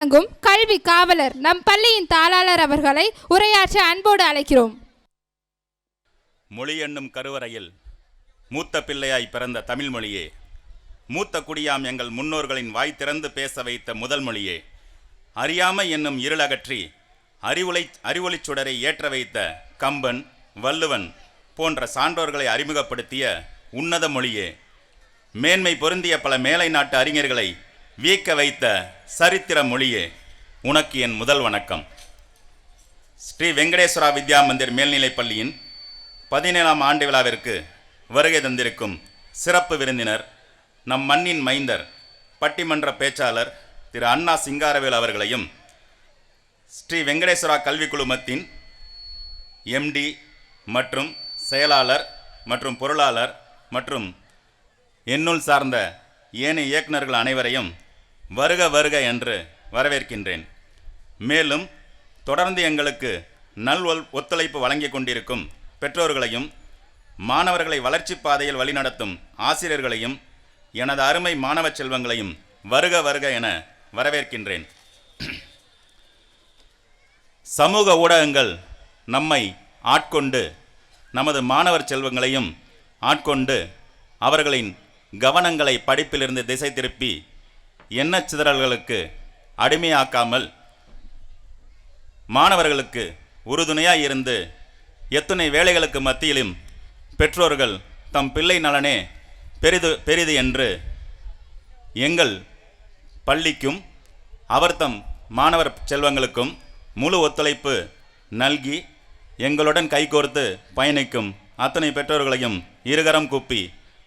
கல்வி காவலர் நம் பள்ளியின் தாளாளர் அவர்களை உரையாற்ற அன்போடு அழைக்கிறோம். மொழி என்னும் கருவறையில் மூத்த பிள்ளையாய் பிறந்த தமிழ் மொழியே, மூத்த குடியாம் எங்கள் முன்னோர்களின் வாய் திறந்து பேச வைத்த முதல் மொழியே, அறியாமை என்னும் இருளகற்றி அறிவொளிச் சுடரை ஏற்ற வைத்த கம்பன், வள்ளுவன் போன்ற சான்றோர்களை அறிமுகப்படுத்திய உன்னத மொழியே, மேன்மை பொருந்திய பல மேலை நாட்டு அறிஞர்களை வியக்க வைத்த சரித்திர மொழியே, உனக்கு என் முதல் வணக்கம். ஸ்ரீ வெங்கடேஸ்வரா வித்யா மந்திர் மேல்நிலைப் பள்ளியின் 17ஆம் ஆண்டு விழாவிற்கு வருகை தந்திருக்கும் சிறப்பு விருந்தினர், நம் மண்ணின் மைந்தர், பட்டிமன்ற பேச்சாளர் திரு அண்ணா சிங்காரவேலு அவர்களையும், ஸ்ரீ வெங்கடேஸ்வரா கல்விக் குழுமத்தின் எம்டி மற்றும் செயலாளர் மற்றும் பொருளாளர் மற்றும் என்னுள் சார்ந்த ஏனைய இயக்குநர்கள் அனைவரையும் வருக வருக என்று வரவேற்கின்றேன். மேலும் தொடர்ந்து எங்களுக்கு ஒத்துழைப்பு வழங்கி கொண்டிருக்கும் பெற்றோர்களையும், மாணவர்களை வளர்ச்சி பாதையில் வழிநடத்தும் ஆசிரியர்களையும், எனது அருமை மாணவ செல்வங்களையும் வருக வருக என வரவேற்கின்றேன். சமூக ஊடகங்கள் நம்மை ஆட்கொண்டு, நமது மாணவர் செல்வங்களையும் ஆட்கொண்டு, அவர்களின் கவனங்களை படிப்பிலிருந்து திசை திருப்பி எண்ணச் சிதறல்களுக்கு அடிமையாக்காமல் மாணவர்களுக்கு உறுதுணையாக இருந்து, எத்தனை வேலைகளுக்கு மத்தியிலும் பெற்றோர்கள் தம் பிள்ளை நலனே பெரிது என்று எங்கள் பள்ளிக்கும் அவர் தம் மாணவர் செல்வங்களுக்கும் முழு ஒத்துழைப்பு நல்கி எங்களுடன் கைகோர்த்து பயணிக்கும் அத்தனை பெற்றோர்களையும் இருகரம் கூப்பி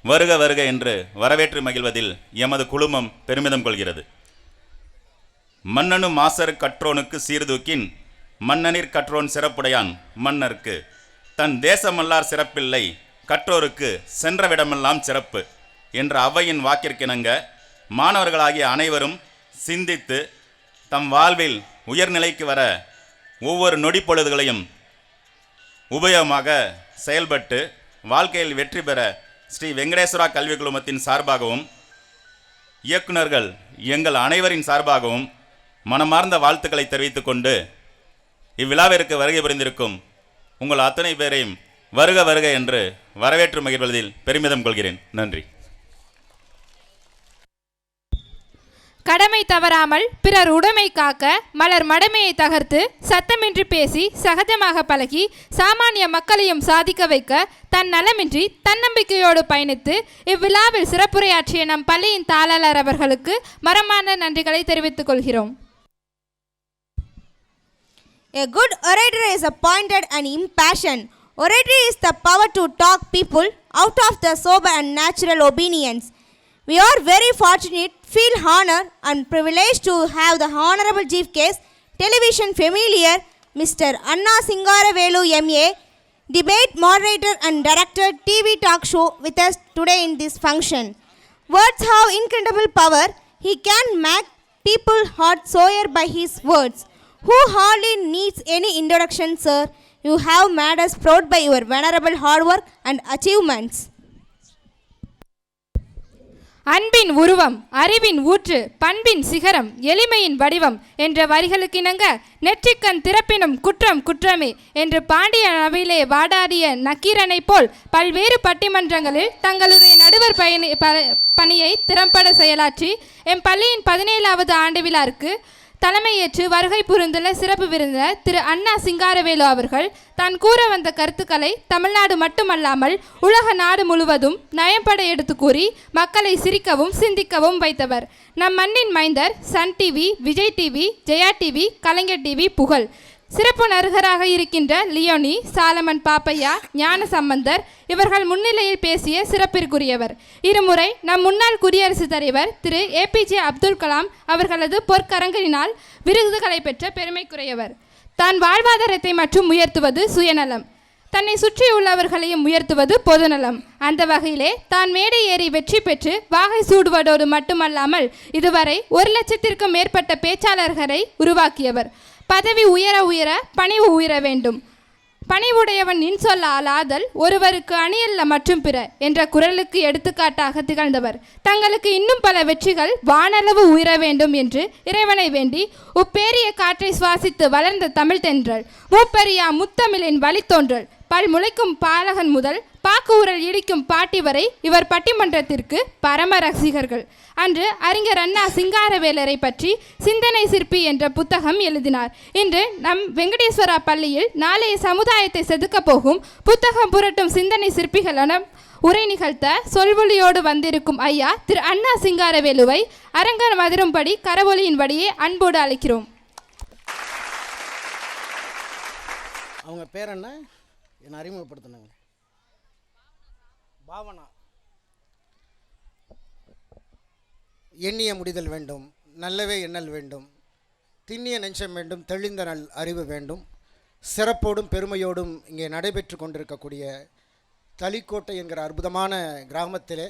வருக வருக என்று வரவேற்று மகிழ்வதில் எமது குழுமம் பெருமிதம் கொள்கிறது. மன்னனு மாசரு கற்றோனுக்கு சீர்தூக்கின் மன்னனிற் கற்றோன் சிறப்புடையான் மன்னர்க்கு தன் தேசமல்லார் சிறப்பில்லை கற்றோருக்கு சென்றவிடமெல்லாம் சிறப்பு என்ற ஔவையின் வாக்கிற்கிணங்க மாணவர்களாகிய அனைவரும் சிந்தித்து தம் வாழ்வில் உயர்நிலைக்கு வர ஒவ்வொரு நொடி பொழுதுகளையும் உபயோகமாக செயல்பட்டு வாழ்க்கையில் வெற்றி பெற ஸ்ரீ வெங்கடேஸ்வரா கல்விக் குழுமத்தின் சார்பாகவும் இயக்குநர்கள் எங்கள் அனைவரின் சார்பாகவும் மனமார்ந்த வாழ்த்துக்களை தெரிவித்துக் கொண்டு இவ்விழாவிற்கு வருகை புரிந்திருக்கும் உங்கள் அத்தனை பேரையும் வருக வருக என்று வரவேற்று மகிழ்வதில் பெருமிதம் கொள்கிறேன். நன்றி. கடமை தவறாமல் பிறர் உடைமை காக்க, மலர் மடமையை தகர்த்து சத்தமின்றி பேசி சகஜமாக பழகி சாமானிய மக்களையும் சாதிக்க வைக்க தன் நலமின்றி தன்னம்பிக்கையோடு பயணித்து இவ்விழாவில் சிறப்புரையாற்றிய நம் பள்ளியின் தாளாளர் அவர்களுக்கு மரமான நன்றிகளை தெரிவித்துக் கொள்கிறோம். A good orator is appointed and impassioned. Oratory is the power to talk people out of the sober and natural obedience. We are very fortunate, feel honored and privileged to have the Honorable Chief Guest, television familiar, Mr. Anna Singaravelu MA, debate moderator and director TV talk show with us today in this function. Words have incredible power. He can make people's hearts soar by his words. Who hardly needs any introduction, sir. You have made us proud by your venerable hard work and achievements. அன்பின் உருவம், அறிவின் ஊற்று, பண்பின் சிகரம், எளிமையின் வடிவம் என்ற வரிகளுக்கிணங்க நெற்றிக்கண் திறப்பினும் குற்றம் குற்றமே என்று பாண்டிய நவிலே வாடாடிய நக்கீரனை போல் பல்வேறு பட்டிமன்றங்களில் தங்களுடைய நடுவர் பணியை திறம்பட செயலாற்றி எம் பள்ளியின் 17வது ஆண்டு விழாவிற்கு தலைமையேற்று வருகை புரிந்துள்ள சிறப்பு விருந்தினர் திரு அண்ணா சிங்காரவேலு அவர்கள் தான் கூற வந்த கருத்துக்களை தமிழ்நாடு மட்டுமல்லாமல் உலக நாடு முழுவதும் நயம்பட எடுத்து கூறி மக்களை சிரிக்கவும் சிந்திக்கவும் வைத்தவர். நம் மண்ணின் மைந்தர், Sun TV, Vijay TV, Jaya TV, Kalaignar TV புகழ். சிறப்பு நருகராக இருக்கின்ற லியோனி, சாலமன் பாப்பையா, ஞான சம்பந்தர் இவர்கள் முன்னிலையில் பேசிய சிறப்பிற்குரியவர். இருமுறை நம் முன்னாள் குடியரசுத் தலைவர் திரு APJ அப்துல் கலாம் அவர்களது பொற்கரங்களினால் விருதுகளை பெற்ற பெருமைக்குரியவர். தான் வாழ்வாதாரத்தை மற்றும் உயர்த்துவது சுயநலம், தன்னை சுற்றியுள்ளவர்களையும் உயர்த்துவது பொதுநலம். அந்த வகையிலே தான் மேடை ஏறி வெற்றி பெற்று வாகை சூடுவதோடு மட்டுமல்லாமல் இதுவரை 1 லட்சத்திற்கும் மேற்பட்ட பேச்சாளர்களை உருவாக்கியவர். பதவி உயர உயர பணிவு உயர வேண்டும். பணிவுடையவன் இன்சொல்லால் ஆதல் ஒருவருக்கு அணியல்ல மற்றும் பிற என்ற குரலுக்கு எடுத்துக்காட்டாக திகழ்ந்தவர். தங்களுக்கு இன்னும் பல வெற்றிகள் வானளவு உயர வேண்டும் என்று இறைவனை வேண்டி உப்பேரிய காற்றை சுவாசித்து வளர்ந்த தமிழ் தென்றல், மூப்பரியா முத்தமிழின் வழித்தோன்றல், பல் முளைக்கும் பாலகன் முதல் பாக்கு உரல் இடிக்கும் பாட்டி வரை இவர் பட்டிமன்றத்திற்கு பரம ரசிகர்கள். அன்று அறிஞர் அண்ணா சிங்காரவேலரை பற்றி சிந்தனை சிற்பி என்ற புத்தகம் எழுதினார். இன்று நம் வெங்கடேஸ்வரா பள்ளியில் நாளைய சமுதாயத்தை செதுக்கப் போகும் புத்தகம் புரட்டும் சிந்தனை சிற்பிகளென உரை நிகழ்த்த சொல்வொலியோடு வந்திருக்கும் ஐயா திரு அண்ணா சிங்காரவேலுவை அரங்கன் மதிரும்படி கரவொலியின் வழியே அன்போடு அழைக்கிறோம். அவங்க பேர் என்ன அறிமுகப்படுத்தினாங்க? பாவனா. எண்ணிய முடிதல் வேண்டும், நல்லவே எண்ணல் வேண்டும், திண்ணிய நெஞ்சம் வேண்டும், தெளிந்த நல் அறிவு வேண்டும். சிறப்போடும் பெருமையோடும் இங்கே நடைபெற்று கொண்டிருக்கக்கூடிய தளிக்கோட்டை என்கிற அற்புதமான கிராமத்திலே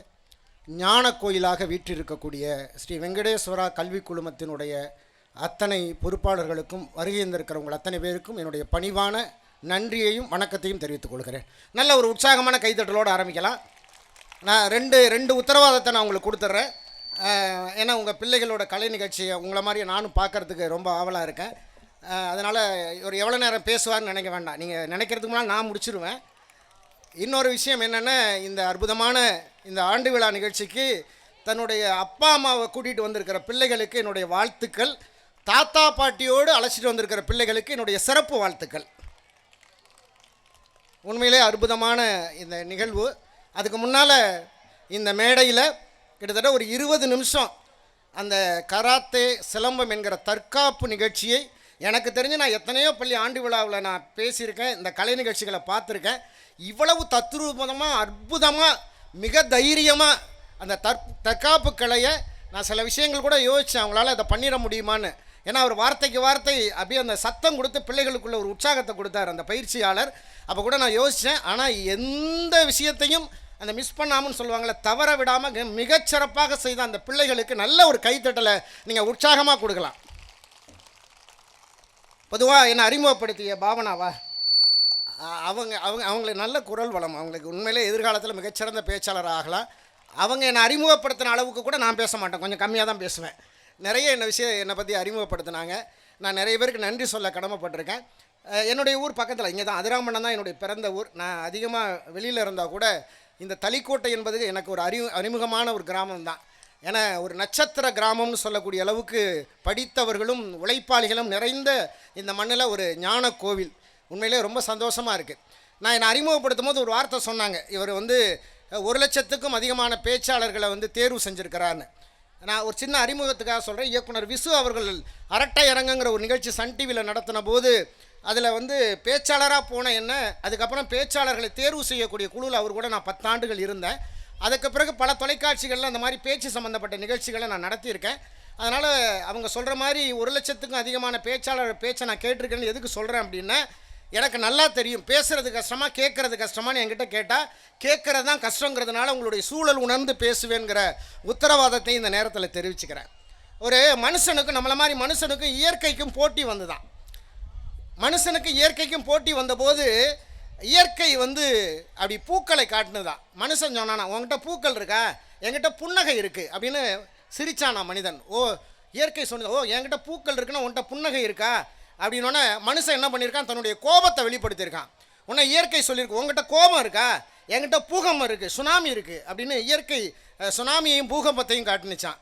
ஞான கோயிலாக வீற்றிருக்கக்கூடிய ஸ்ரீ வெங்கடேஸ்வரா கல்வி குழுமத்தினுடைய அத்தனை பொறுப்பாளர்களுக்கும் வருகின்றிருக்கிறவங்க அத்தனை பேருக்கும் என்னுடைய பணிவான நன்றியையும் வணக்கத்தையும் தெரிவித்துக் கொள்கிறேன். நல்ல ஒரு உற்சாகமான கைத்தட்டலோடு ஆரம்பிக்கலாம். நான் ரெண்டு உத்தரவாதத்தை நான் உங்களுக்கு கொடுத்துட்றேன். ஏன்னா உங்கள் பிள்ளைகளோட கலை நிகழ்ச்சியை உங்களை மாதிரி நானும் பார்க்குறதுக்கு ரொம்ப ஆவலாக இருக்கேன். அதனால் ஒரு எவ்வளோ நேரம் பேசுவார்னு நினைக்க வேண்டாம். நீங்கள் நினைக்கிறதுக்கு முன்னால் நான் முடிச்சிடுவேன். இன்னொரு விஷயம் என்னென்னா, இந்த அற்புதமான இந்த ஆண்டு விழா நிகழ்ச்சிக்கு தன்னுடைய அப்பா அம்மாவை கூட்டிகிட்டு வந்திருக்கிற பிள்ளைகளுக்கு என்னுடைய வாழ்த்துக்கள். தாத்தா பாட்டியோடு அழைச்சிட்டு வந்திருக்கிற பிள்ளைகளுக்கு என்னுடைய சிறப்பு வாழ்த்துக்கள். உண்மையிலே அற்புதமான இந்த நிகழ்வு. அதுக்கு முன்னால் இந்த மேடையில் கிட்டத்தட்ட ஒரு 20 நிமிஷம் அந்த கராத்தே சிலம்பம் என்கிற தற்காப்பு நிகழ்ச்சியை எனக்கு தெரிஞ்சு நான் எத்தனையோ பள்ளி ஆண்டு விழாவில் நான் பேசியிருக்கேன், இந்த கலை நிகழ்ச்சிகளை பார்த்துருக்கேன். இவ்வளவு தத்ரூபமாக அற்புதமாக மிக தைரியமாக அந்த தற்காப்பு கலையை நான் சில விஷயங்கள் கூட யோசித்தேன், அவங்களால அதை பண்ணிட முடியுமான்னு. ஏன்னா அவர் வார்த்தைக்கு வார்த்தை அப்படியே அந்த சத்தம் கொடுத்து பிள்ளைகளுக்குள்ள ஒரு உற்சாகத்தை கொடுத்தார் அந்த பயிற்சியாளர். அப்போ கூட நான் யோசித்தேன். ஆனால் எந்த விஷயத்தையும் அந்த மிஸ் பண்ணாமன்னு சொல்லுவாங்களே, தவற விடாமல் மிகச்சிறப்பாக செய்த அந்த பிள்ளைகளுக்கு நல்ல ஒரு கைத்தட்டலை நீங்கள் உற்சாகமாக கொடுக்கலாம். பொதுவாக என்னை அறிமுகப்படுத்திய பாவனாவா, அவங்களுக்கு நல்ல குரல் வளம், அவங்களுக்கு உண்மையிலே எதிர்காலத்தில் மிகச்சிறந்த பேச்சாளர் ஆகலாம். அவங்க என்னை அறிமுகப்படுத்தின அளவுக்கு கூட நான் பேச மாட்டேன், கொஞ்சம் கம்மியாக தான் பேசுவேன். நிறைய என்னை பற்றி அறிமுகப்படுத்தினாங்க. நான் நிறைய பேருக்கு நன்றி சொல்ல கடமைப்பட்டிருக்கேன். என்னுடைய ஊர் பக்கத்தில் இங்கே தான், அதிராமண்ணம் தான் என்னுடைய பிறந்த ஊர். நான் அதிகமாக வெளியில் இருந்தால் கூட இந்த தளிக்கோட்டை என்பது எனக்கு ஒரு அறிமுகமான ஒரு கிராமம் தான். ஏன்னா ஒரு நட்சத்திர கிராமம்னு சொல்லக்கூடிய அளவுக்கு படித்தவர்களும் உழைப்பாளிகளும் நிறைந்த இந்த மண்ணில் ஒரு ஞான கோவில். உண்மையிலே ரொம்ப சந்தோஷமாக இருக்குது. நான் என்னை அறிமுகப்படுத்தும் போது ஒரு வார்த்தை சொன்னாங்க, இவர் 1,00,000க்கும் அதிகமான பேச்சாளர்களை தேர்வு செஞ்சுருக்கிறான்னு. நான் ஒரு சின்ன அறிமுகத்துக்காக சொல்கிறேன். இயக்குனர் விசு அவர்கள் அரட்டை அரங்குங்கிற ஒரு நிகழ்ச்சி சன் டிவியில் நடத்தின போது அதில் பேச்சாளராக போன என்ன, அதுக்கப்புறம் பேச்சாளர்களை தேர்வு செய்யக்கூடிய குழுவில் அவர் கூட நான் 10 ஆண்டுகள் இருந்தேன். அதுக்கு பிறகு பல தொலைக்காட்சிகளில் அந்த மாதிரி பேச்சு சம்மந்தப்பட்ட நிகழ்ச்சிகளை நான் நடத்தியிருக்கேன். அதனால் அவங்க சொல்கிற மாதிரி 1,00,000க்கும் அதிகமான பேச்சை நான் கேட்டிருக்கேன்னு எதுக்கு சொல்கிறேன் அப்படின்னா, எனக்கு நல்லா தெரியும் பேசுகிறது கஷ்டமாக கேட்குறது கஷ்டமானு என்கிட்ட கேட்டால் கேட்குறது தான் கஷ்டங்கிறதுனால உங்களுடைய சூழல் உணர்ந்து பேசுவேங்கிற உத்தரவாதத்தை இந்த நேரத்தில் தெரிவிச்சுக்கிறேன். ஒரு மனுஷனுக்கும் நம்மளை மாதிரி மனுஷனுக்கும் இயற்கைக்கும் போட்டி வந்து தான், மனுஷனுக்கு இயற்கைக்கும் போட்டி வந்தபோது இயற்கை அப்படி பூக்களை காட்டுனுதான். மனுஷன் சொன்னானா, உங்ககிட்ட பூக்கள் இருக்கா, என்கிட்ட புன்னகை இருக்குது அப்படின்னு சிரிச்சானா மனிதன். ஓ இயற்கை சொன்னது, ஓ என்கிட்ட பூக்கள் இருக்குன்னா உன்கிட்ட புன்னகை இருக்கா அப்படின்னோடனே மனுஷன் என்ன பண்ணியிருக்கான், தன்னுடைய கோபத்தை வெளிப்படுத்தியிருக்கான். உன்னை இயற்கை சொல்லியிருக்கு, உங்ககிட்ட கோபம் இருக்கா, என்கிட்ட பூகம்பம் இருக்குது, சுனாமி இருக்குது அப்படின்னு இயற்கை சுனாமியையும் பூகம்பத்தையும் காட்டுனுச்சான்.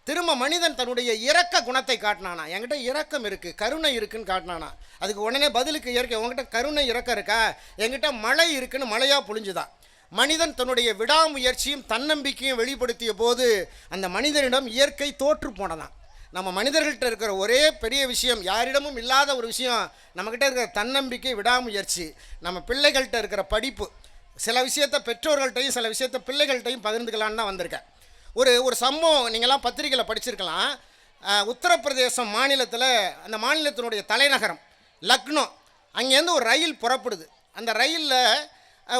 திரும்ப மனிதன் தன்னுடைய இரக்க குணத்தை காட்டினானா, என்கிட்ட இரக்கம் இருக்குது, கருணை இருக்குன்னு காட்டினானா. அதுக்கு உடனே பதிலுக்கு இயற்கை, உங்ககிட்ட கருணை இரக்கம் இருக்கா, என்கிட்ட மழை இருக்குன்னு மழையாக பொழிஞ்சுதான். மனிதன் தன்னுடைய விடாமுயற்சியும் தன்னம்பிக்கையும் வெளிப்படுத்திய போது அந்த மனிதனிடம் இயற்கை தோற்று போனதான். நம்ம மனிதர்கள்ட்ட இருக்கிற ஒரே பெரிய விஷயம், யாரிடமும் இல்லாத ஒரு விஷயம், நம்மக்கிட்ட இருக்கிற தன்னம்பிக்கை, விடாமுயற்சி. நம்ம பிள்ளைகள்கிட்ட இருக்கிற படிப்பு, சில விஷயத்தை பெற்றோர்கள்ட்டையும் சில விஷயத்தை பிள்ளைகள்கிட்டையும் பகிர்ந்துக்கலான்னு தான் வந்திருக்கேன். ஒரு சம்பவம் நீங்களாம் பத்திரிகையில் படிச்சிருக்கலாம். உத்தரப்பிரதேசம் மாநிலத்தில், அந்த மாநிலத்தினுடைய தலைநகரம் லக்னோ, அங்கேருந்து ஒரு ரயில் புறப்படுது. அந்த ரயிலில்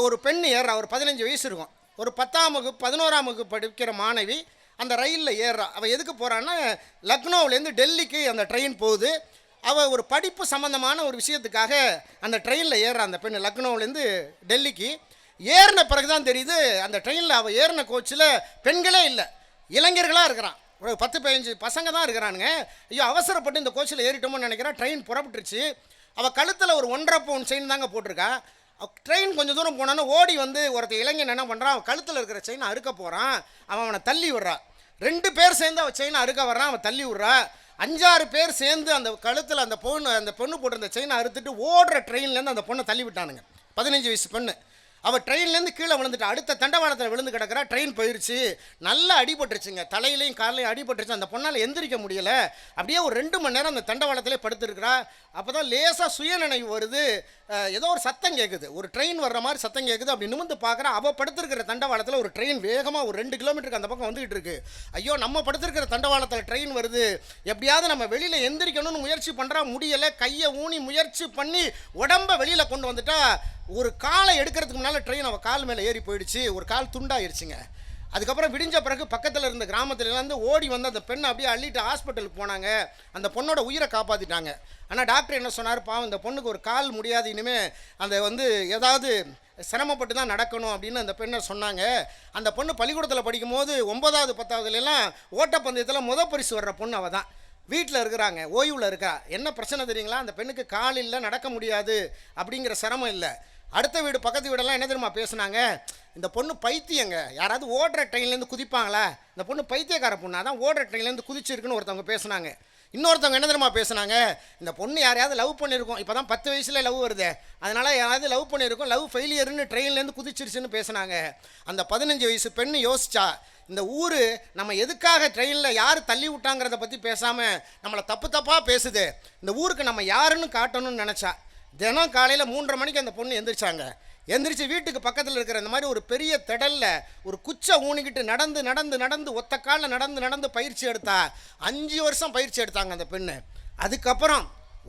ஒரு பெண் ஏறுறா, ஒரு 15 வயசு இருக்கும். ஒரு 10ஆம் வகுப்பு 11ஆம் வகுப்பு படிக்கிற மாணவி அந்த ரயிலில் ஏறுறா. அவள் எதுக்கு போகிறான்னா, லக்னோவிலேருந்து டெல்லிக்கு அந்த ட்ரெயின் போகுது. அவள் ஒரு படிப்பு சம்மந்தமான ஒரு விஷயத்துக்காக அந்த ட்ரெயினில் ஏறுறா. அந்த பெண் லக்னோவிலேருந்து டெல்லிக்கு ஏறின பிறகு தான் தெரியுது அந்த ட்ரெயினில் அவள் ஏறின கோச்சில் பெண்களே இல்லை, இளைஞர்களாக இருக்கிறான். ஒரு 10-15 பசங்க தான் இருக்கிறானுங்க. ஐயோ அவசரப்பட்டு இந்த கோச்சில் ஏறிட்டோமோன்னு நினைக்கிறா. ட்ரெயின் புறப்பட்டுருச்சு. அவள் கழுத்தில் ஒரு 1.5 பவுன் செயின் தாங்க போட்டிருக்கா. ட்ரெயின் கொஞ்சம் தூரம் போனான்னு ஓடி வந்து ஒருத்தர் இளைஞன் என்ன பண்ணுறான், அவன் கழுத்தில் இருக்கிற செயினை அறுக்க போகிறான். அவனை தள்ளி விட்றா. 2 பேர் சேர்ந்து அவன் செயினை அறுக்க வர்றான், அவன் தள்ளி விட்றா. 5-6 பேர் சேர்ந்து அந்த கழுத்தில் அந்த பொண்ணு போட்டிருந்த செயினை அறுத்துட்டு ஓடுற ட்ரெயின்லேருந்து அந்த பொண்ணை தள்ளி விட்டானுங்க. 15 வயசு பொண்ணு. அவள் ட்ரெயின்லேருந்து கீழே விழுந்துட்டா. அடுத்த தண்டவாளத்தில் விழுந்து கிடக்கிறா. ட்ரெயின் போயிடுச்சு. நல்லா அடிபட்டுருச்சுங்க, தலையிலையும் காலையும் அடிபட்டுருச்சு. அந்த பொண்ணால் எந்திரிக்க முடியலை. அப்படியே ஒரு 2 மணி நேரம் அந்த தண்டவாளத்திலே படுத்துருக்கிறா. அப்போ தான் லேசாக சுயநினைவு வருது. ஏதோ ஒரு சத்தம் கேட்குது, ஒரு ட்ரெயின் வர்ற மாதிரி சத்தம் கேட்குது. அப்படி நிமிந்து பார்க்குறா. அவள் படுத்துருக்கிற தண்டவாளத்தில் ஒரு ட்ரெயின் வேகமாக ஒரு 2 கிலோமீட்டருக்கு அந்த பக்கம் வந்துகிட்டு இருக்கு. ஐயோ நம்ம படுத்துருக்கிற தண்டவாளத்தில் ட்ரெயின் வருது, எப்படியாவது நம்ம வெளியில் எந்திரிக்கணும்னு முயற்சி பண்ணுறா. முடியலை. கையை ஊனி முயற்சி பண்ணி உடம்பை வெளியில் கொண்டு வந்துட்டா. ஒரு காலை எடுக்கிறதுக்கு முன்னால் ட்ரெயின் அவள் கால் மேலே ஏறி போயிடுச்சு. ஒரு கால் துண்டாயிருச்சுங்க. அதுக்கப்புறம் விடிஞ்ச பிறகு பக்கத்தில் இருந்த கிராமத்துலேருந்து ஓடி வந்து அந்த பெண்ணை அப்படியே அள்ளிட்டு ஹாஸ்பிட்டலுக்கு போனாங்க. அந்த பொண்ணோட உயிரை காப்பாற்றிட்டாங்க. ஆனால் டாக்டர் என்ன சொன்னார், பாவம் இந்த பொண்ணுக்கு ஒரு கால் முடியாது, இனிமேல் அந்த ஏதாவது சிரமப்பட்டு தான் நடக்கணும் அப்படின்னு அந்த பெண்ணை சொன்னாங்க. அந்த பொண்ணு பள்ளிக்கூடத்தில் படிக்கும்போது 9வது 10வதுலாம் ஓட்டப்பந்தயத்தில் முதல் பரிசு வர்ற பொண்ணு அவள் தான். வீட்டில் இருக்கிறாங்க, ஓய்வில் இருக்கா. என்ன பிரச்சனை தெரியுங்களா, அந்த பெண்ணுக்கு கால் இல்லை, நடக்க முடியாது அப்படிங்கிற சிரமம் இல்லை. அடுத்த வீடு பக்கத்து வீடெல்லாம் என்ன தெரியுமா பேசுனாங்க, இந்த பொண்ணு பைத்தியங்க, யாராவது ஓடுற ட்ரெயின்லேருந்து குதிப்பாங்களா, இந்த பொண்ணு பைத்தியக்கார பொண்ணு, அதான் ஓடுற ட்ரெயின்லேருந்து குதிச்சிருக்குன்னு ஒருத்தவங்க பேசுனாங்க. இன்னொருத்தவங்க என்ன தெரியுமா பேசுனாங்க, இந்த பொண்ணு யாரையாவது லவ் பண்ணியிருக்கோம், இப்போ தான் 10 வயசுல லவ் வருது, அதனால் யாராவது லவ் பண்ணியிருக்கோம், லவ் ஃபெயிலியர்னு ட்ரெயின்லேருந்து குதிச்சிருச்சுன்னு பேசுனாங்க. அந்த 15 வயசு பெண்ணு யோசிச்சா, இந்த ஊர் நம்ம எதுக்காக ட்ரெயினில் யார் தள்ளி விட்டாங்கிறத பற்றி பேசாமல் நம்மளை தப்பாக பேசுது, இந்த ஊருக்கு நம்ம யாருன்னு காட்டணும்னு நினச்சா. தினம் காலையில் 3:30 மணிக்கு அந்த பொண்ணு எந்திரிச்சாங்க. எந்திரிச்சு வீட்டுக்கு பக்கத்தில் இருக்கிற இந்த மாதிரி ஒரு பெரிய திடலில் ஒரு குச்சை ஊனிக்கிட்டு நடந்து நடந்து நடந்து ஒத்த காலில் நடந்து நடந்து பயிற்சி எடுத்தா. 5 வருஷம் பயிற்சி எடுத்தாங்க அந்த பெண்ணு. அதுக்கப்புறம்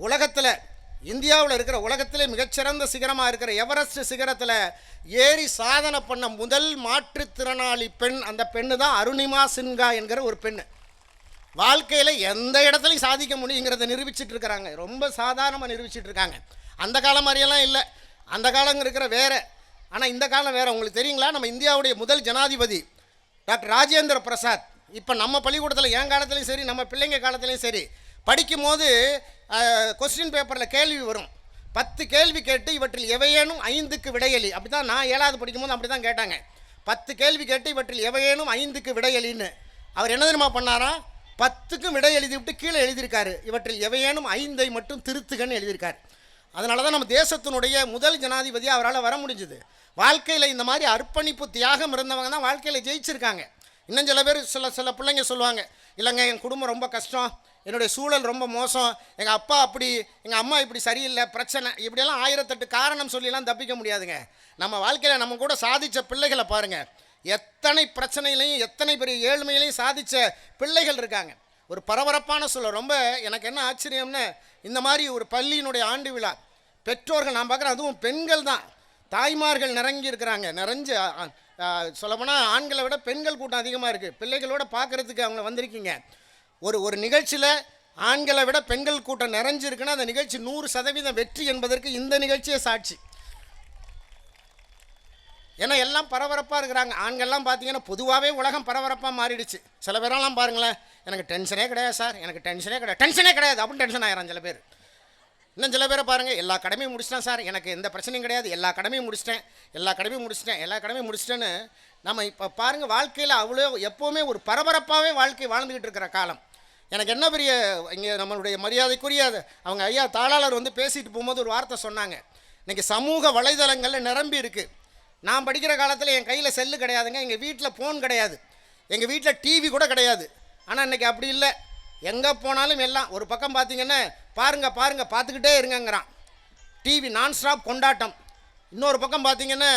உலகத்தில், இந்தியாவில் இருக்கிற உலகத்திலே மிகச்சிறந்த சிகரமாக இருக்கிற எவரெஸ்ட் சிகரத்தில் ஏறி சாதனை பண்ண முதல் மாற்றுத்திறனாளி பெண் அந்த பெண்ணு தான் அருணிமா சின்ஹா என்கிற ஒரு பெண்ணு. வாழ்க்கையில் எந்த இடத்துலையும் சாதிக்க முடியுங்கிறத நிரூபிச்சிட்டு இருக்கிறாங்க. ரொம்ப சாதாரணமாக நிரூபிச்சிட்டு இருக்காங்க. அந்த காலம் மாதிரியெல்லாம் இல்லை, அந்த காலம் இருக்கிற வேறு. ஆனால் இந்த காலம் வேறு. உங்களுக்கு தெரியுங்களா, நம்ம இந்தியாவுடைய முதல் ஜனாதிபதி டாக்டர் ராஜேந்திர பிரசாத் இப்போ நம்ம பள்ளிக்கூடத்தில் என் காலத்துலேயும் சரி நம்ம பிள்ளைங்க காலத்துலேயும் சரி படிக்கும் போது கொஸ்டின் பேப்பரில் கேள்வி வரும். 10 கேள்வி கேட்டு இவற்றில் எவையேனும் 5க்கு விடையளி. அப்படி தான் நான் 7வது படிக்கும்போது அப்படி தான் கேட்டாங்க. 10 கேள்வி கேட்டு இவற்றில் எவையேனும் 5க்கு விடையளின்னு. அவர் என்ன தெரியுமா பண்ணாரா, 10க்கும் விடை எழுதி விட்டு கீழே எழுதியிருக்காரு, இவற்றில் எவையேனும் 5ஐ மட்டும் திருத்துகன்னு எழுதியிருக்காரு. அதனால தான் நம்ம தேசத்தினுடைய முதல் ஜனாதிபதியாக அவரால் வர முடிஞ்சுது. வாழ்க்கையில் இந்த மாதிரி அர்ப்பணிப்பு தியாகம் இருந்தவங்க தான் வாழ்க்கையில் ஜெயிச்சிருக்காங்க. இன்னும் சில பேர் சில பிள்ளைங்க சொல்லுவாங்க, இல்லைங்க என் குடும்பம் ரொம்ப கஷ்டம், என்னுடைய சூழல் ரொம்ப மோசம், எங்கள் அப்பா அப்படி, எங்கள் அம்மா இப்படி சரியில்லை, பிரச்சனை, இப்படியெல்லாம் 1008 காரணம் சொல்லிலாம் தப்பிக்க முடியாதுங்க. நம்ம வாழ்க்கையில் நம்ம கூட சாதித்த பிள்ளைகளை பாருங்கள், எத்தனை பிரச்சனையிலையும் எத்தனை பெரிய ஏழ்மையிலையும் சாதித்த பிள்ளைகள் இருக்காங்க. ஒரு பரபரப்பான சூழல். ரொம்ப எனக்கு என்ன ஆச்சரியம்னு, இந்த மாதிரி ஒரு பள்ளியினுடைய ஆண்டு விழா, பெற்றோர்கள் நான் பார்க்குறேன், அதுவும் பெண்கள் தான், தாய்மார்கள் நிறைஞ்சி இருக்கிறாங்க. நிறைஞ்சு சொல்லப்போனால் ஆண்களை விட பெண்கள் கூட்டம் அதிகமாக இருக்குது. பிள்ளைகளோட பார்க்குறதுக்கு அவங்க வந்திருக்கீங்க. ஒரு நிகழ்ச்சியில் ஆண்களை விட பெண்கள் கூட்டம் நிறைஞ்சிருக்குன்னா அந்த நிகழ்ச்சி 100% வெற்றி என்பதற்கு இந்த நிகழ்ச்சியே சாட்சி. ஏன்னா எல்லாம் பரபரப்பாக இருக்கிறாங்க. ஆண்கள்லாம் பார்த்தீங்கன்னா பொதுவாகவே உலகம் பரபரப்பாக மாறிடுச்சு. சில பேரெல்லாம் பாருங்களேன், எனக்கு டென்ஷனே கிடையாது சார், எனக்கு டென்ஷனே கிடையாது அப்படின்னு டென்ஷன் ஆகிறான் சில பேர். இன்னும் சில பேரை பாருங்கள், எல்லா கடமையும் முடிச்சிட்டேன் சார், எனக்கு எந்த பிரச்சனையும் கிடையாது, எல்லா கடமையும் முடிச்சிட்டேன்னு. நம்ம இப்போ பாருங்கள், வாழ்க்கையில் அவ்வளோ எப்போவுமே ஒரு பரபரப்பாகவே வாழ்க்கை வாழ்ந்துக்கிட்டு இருக்கிற காலம். எனக்கு என்ன பெரிய, இங்கே நம்மளுடைய மரியாதைக்குரிய அவங்க ஐயா தாளாளர் வந்து பேசிட்டு போகும்போது ஒரு வார்த்தை சொன்னாங்க, இன்றைக்கி சமூக வலைதளங்களில் நிரம்பி இருக்குது. நான் படிக்கிற காலத்தில் என் கையில் செல்லு கிடையாதுங்க, எங்கள் வீட்டில் ஃபோன் கிடையாது, எங்கள் வீட்டில் டிவி கூட கிடையாது. ஆனால் இன்றைக்கி அப்படி இல்லை, எங்கே போனாலும் எல்லாம் ஒரு பக்கம் பார்த்தீங்கன்னா பாருங்கள் பார்த்துக்கிட்டே இருங்கங்கிறான், டிவி நான் ஸ்டாப் கொண்டாட்டம். இன்னொரு பக்கம் பார்த்தீங்கன்னா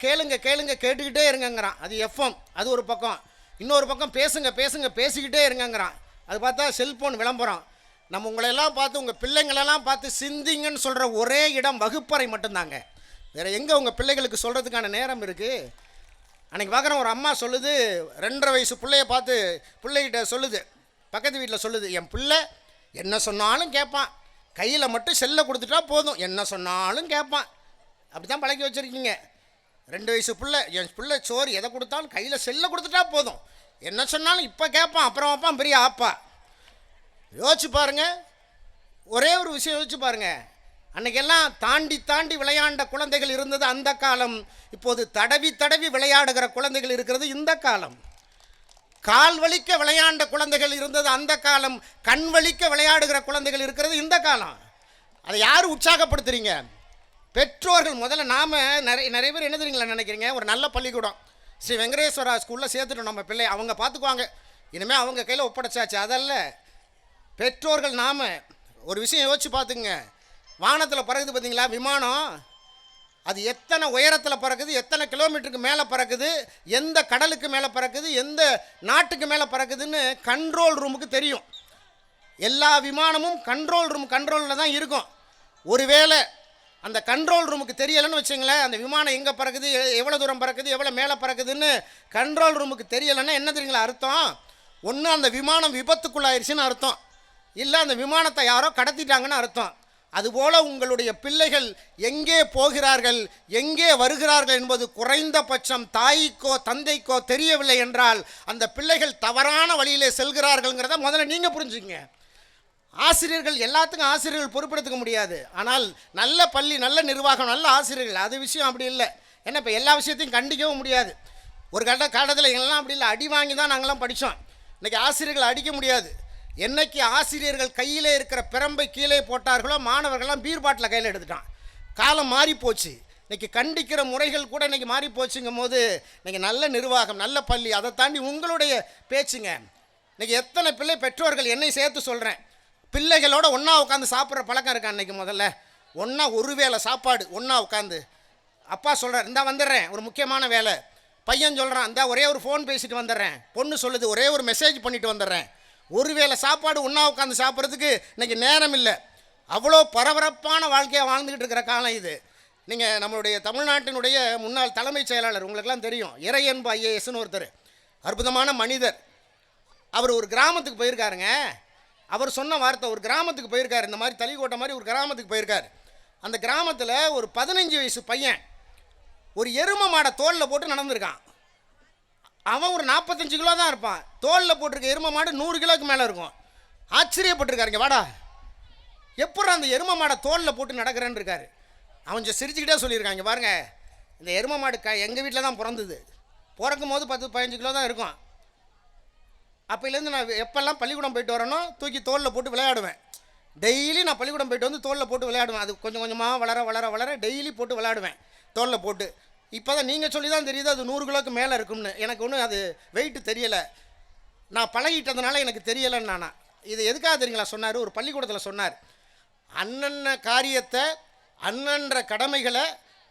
கேளுங்க கேட்டுக்கிட்டே இருங்கங்கிறான், அது எஃப்எம், அது ஒரு பக்கம். இன்னொரு பக்கம் பேசுங்க பேசிக்கிட்டே இருங்கங்கிறான், அது பார்த்தா செல்ஃபோன் விளம்பரம். நம்ம உங்களெல்லாம் பார்த்து, உங்கள் பிள்ளைங்களெல்லாம் பார்த்து சிந்திங்கன்னு சொல்கிற ஒரே இடம் வகுப்பறை மட்டும்தாங்க. வேறு எங்கே உங்கள் பிள்ளைகளுக்கு சொல்கிறதுக்கான நேரம் இருக்குது? அன்றைக்கி பார்க்குறேன், ஒரு அம்மா சொல்லுது, 2.5 வயசு பிள்ளைய பார்த்து பிள்ளைகிட்ட சொல்லுது, பக்கத்து வீட்டில் சொல்லுது, என் பிள்ளை என்ன சொன்னாலும் கேட்பான். கையில் மட்டும் செல்லை கொடுத்துட்டா போதும், என்ன சொன்னாலும் கேட்பான். அப்படி தான் பழக்கி வச்சுருக்கீங்க. 2 வயசு பிள்ளை, என் பிள்ளை சோறு எதை கொடுத்தாலும் கையில் செல்லை கொடுத்துட்டா போதும், என்ன சொன்னாலும் இப்போ கேட்பான், அப்புறம் வைப்பான் பெரிய ஆப்பா. யோசிச்சு பாருங்கள், ஒரே ஒரு விஷயம் யோசிச்சு பாருங்கள். அன்றைக்கெல்லாம் தாண்டி தாண்டி விளையாண்ட குழந்தைகள் இருந்தது அந்த காலம். இப்போது தடவி தடவி விளையாடுகிற குழந்தைகள் இருக்கிறது இந்த காலம். கால் வலிக்க விளையாண்ட குழந்தைகள் இருந்தது அந்த காலம். கண் வலிக்க விளையாடுகிற குழந்தைகள் இருக்கிறது இந்த காலம். அதை யார் உற்சாகப்படுத்துறீங்க? பெற்றோர்கள். முதல்ல நாம் நிறைய பேர் என்ன தெரியுங்களா நினைக்கிறீங்க, ஒரு நல்ல பள்ளிக்கூடம் ஸ்ரீ வெங்கடேஸ்வரா ஸ்கூலில் சேர்த்துட்டோம் நம்ம பிள்ளை, அவங்க பார்த்துக்குவாங்க, இனிமேல் அவங்க கையில் ஒப்படைச்சாச்சு. அதல்ல, பெற்றோர்கள் நாம் ஒரு விஷயம் யோசிச்சு பார்த்துங்க. வானத்தில் பறக்குது பார்த்தீங்களா விமானம், அது எத்தனை உயரத்தில் பறக்குது, எத்தனை கிலோமீட்டருக்கு மேலே பறக்குது, எந்த கடலுக்கு மேலே பறக்குது, எந்த நாட்டுக்கு மேலே பறக்குதுன்னு கண்ட்ரோல் ரூமுக்கு தெரியும். எல்லா விமானமும் கண்ட்ரோலில் தான் இருக்கும். ஒருவேளை அந்த கண்ட்ரோல் ரூமுக்கு தெரியலைன்னு வச்சுங்களேன், அந்த விமானம் எங்கே பறக்குது, எவ்வளோ தூரம் பறக்குது, எவ்வளோ மேலே பறக்குதுன்னு கண்ட்ரோல் ரூமுக்கு தெரியலைன்னா என்ன தெரியுங்களா அர்த்தம்? ஒன்று அந்த விமானம் விபத்துக்குள்ளாயிருச்சுன்னு அர்த்தம், இல்லை அந்த விமானத்தை யாரோ கடத்திட்டாங்கன்னு அர்த்தம். அதுபோல் உங்களுடைய பிள்ளைகள் எங்கே போகிறார்கள், எங்கே வருகிறார்கள் என்பது குறைந்தபட்சம் தாய்க்கோ தந்தைக்கோ தெரியவில்லை என்றால் அந்த பிள்ளைகள் தவறான வழியிலே செல்கிறார்கள்ங்கிறத முதல்ல நீங்கள் புரிஞ்சுங்க. ஆசிரியர்கள், எல்லாத்துக்கும் ஆசிரியர்கள் பொறுப்பெடுத்துக்க முடியாது. ஆனால் நல்ல பள்ளி, நல்ல நிர்வாகம், நல்ல ஆசிரியர்கள், அது விஷயம் அப்படி இல்லை. ஏன்னா இப்போ எல்லா விஷயத்தையும் கண்டிக்கவும் முடியாது. ஒரு காலத்தில் எங்கெல்லாம் அப்படி இல்லை, அடி வாங்கி தான் நாங்களாம் படித்தோம். இன்றைக்கி ஆசிரியர்கள் அடிக்க முடியாது. என்னைக்கு ஆசிரியர்கள் கையிலே இருக்கிற பிரம்பை கீழே போட்டார்களோ மாணவர்கள்லாம் பீர் பாட்டில் கையில் எடுத்துட்டான். காலம் மாறி போச்சு. இன்றைக்கி கண்டிக்கிற முறைகள் கூட இன்றைக்கி மாறி போச்சுங்கும் போது இன்றைக்கி நல்ல நிர்வாகம், நல்ல பள்ளி, அதை தாண்டி உங்களுடைய பேச்சுங்க. இன்றைக்கி எத்தனை பிள்ளை பெற்றோர்கள் என்னை சேர்த்து சொல்கிறேன், பிள்ளைகளோட ஒன்றா உட்காந்து சாப்பிட்ற பழக்கம் இருக்கா? அன்றைக்கி முதல்ல ஒன்றா ஒரு வேளை சாப்பாடு ஒன்றா உட்காந்து. அப்பா சொல்கிறார், இந்தா வந்துடுறேன், ஒரு முக்கியமான வேலை. பையன் சொல்கிறான், இந்தா ஒரே ஒரு ஃபோன் பேசிட்டு வந்துடுறேன். பொண்ணு சொல்லுது, ஒரே ஒரு மெசேஜ் பண்ணிவிட்டு வந்துடுறேன். ஒருவேளை சாப்பாடு ஒன்றா உட்காந்து சாப்பிட்றதுக்கு இன்றைக்கி நேரம் இல்லை. அவ்வளோ பரபரப்பான வாழ்க்கையாக வாழ்ந்துக்கிட்டு இருக்கிற காலம் இது. நீங்கள் நம்மளுடைய தமிழ்நாட்டினுடைய முன்னாள் தலைமைச் செயலாளர், உங்களுக்கெல்லாம் தெரியும், இறையன்பு ஐஏஎஸ்ன்னு ஒருத்தர், அற்புதமான மனிதர். அவர் ஒரு கிராமத்துக்கு போயிருக்காருங்க. அவர் சொன்ன வார்த்தை, ஒரு கிராமத்துக்கு போயிருக்காரு, இந்த மாதிரி தளிக்கோட்டை மாதிரி ஒரு கிராமத்துக்கு போயிருக்காரு. அந்த கிராமத்தில் ஒரு 15 வயசு பையன் ஒரு எருமை மாடை தோளில் போட்டு நடந்திருக்கான். அவன் ஒரு 45 கிலோ தான் இருப்பான். தோளில் போட்டிருக்க எருமை மாடு 100 கிலோக்கு மேலே இருக்கும். ஆச்சரியப்பட்டிருக்காருங்க, வாடா எப்படி அந்த எருமை மாடை தோளில் போட்டு நடக்கிறேன்னு இருக்காரு. அவன் சிரிச்சுக்கிட்டே சொல்லியிருக்காங்க, பாருங்க இந்த எருமை மாடு எங்கள் வீட்டில் தான் பிறந்தது, பிறக்கும் போது 10-15 கிலோ தான் இருக்கும். அப்போலேருந்து நான் எப்போல்லாம் பள்ளிக்கூடம் போயிட்டு வரேனோ தூக்கி தோளில் போட்டு விளையாடுவேன். டெய்லி நான் பள்ளிக்கூடம் போயிட்டு வந்து தோளில் போட்டு விளையாடுவேன். அது கொஞ்சம் கொஞ்சமாக வளர டெய்லி போட்டு விளையாடுவேன் தோளில் போட்டு. இப்போ தான் நீங்கள் சொல்லி தான் தெரியுது அது 100 கிலோக்கு மேலே இருக்கும்னு. எனக்கு ஒன்றும் அது வெயிட்டு தெரியலை, நான் பழகிட்டதுனால எனக்கு தெரியலைன்னு நானா. இது எதுக்காக தெரியுங்களா சொன்னார்? ஒரு பள்ளிக்கூடத்தில் சொன்னார், அன்னன்ன காரியத்தை அன்னன்ற கடமைகளை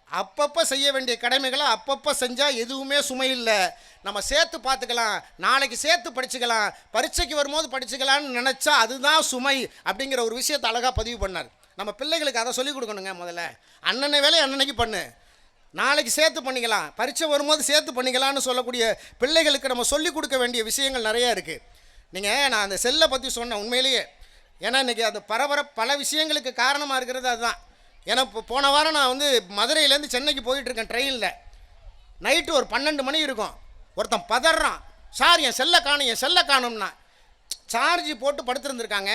அப்பப்போ செய்ய வேண்டிய கடமைகளை அப்பப்போ செஞ்சால் எதுவுமே சுமை இல்லை, நம்ம சேர்த்து பார்த்துக்கலாம், நாளைக்கு சேர்த்து படிச்சுக்கலாம், பரீட்சைக்கு வரும்போது படிச்சுக்கலான்னு நினச்சா அதுதான் சுமை அப்படிங்கிற ஒரு விஷயத்தை அழகாக பதிவு பண்ணார். நம்ம பிள்ளைகளுக்கு அதை சொல்லிக் கொடுக்கணுங்க. முதல்ல அன்னன்ன வேலையை அன்னன்னைக்கு பண்ணு, நாளைக்கு சேர்த்து பண்ணிக்கலாம், பரீட்சை வரும்போது சேர்த்து பண்ணிக்கலான்னு சொல்லக்கூடிய பிள்ளைகளுக்கு நம்ம சொல்லிக் கொடுக்க வேண்டிய விஷயங்கள் நிறையா இருக்குது. நான் அந்த செல்லை பற்றி சொன்னேன் உண்மையிலேயே. ஏன்னா இன்றைக்கி அது பல விஷயங்களுக்கு காரணமாக இருக்கிறது அதுதான். ஏன்னா இப்போ போன வாரம் நான் மதுரையிலேருந்து சென்னைக்கு போயிட்டுருக்கேன் ட்ரெயினில். நைட்டு ஒரு 12 மணி இருக்கும். ஒருத்தன் பதறான், சார் என் செல்லை காணும்னா. சார்ஜ் போட்டு படுத்துருந்துருக்காங்க,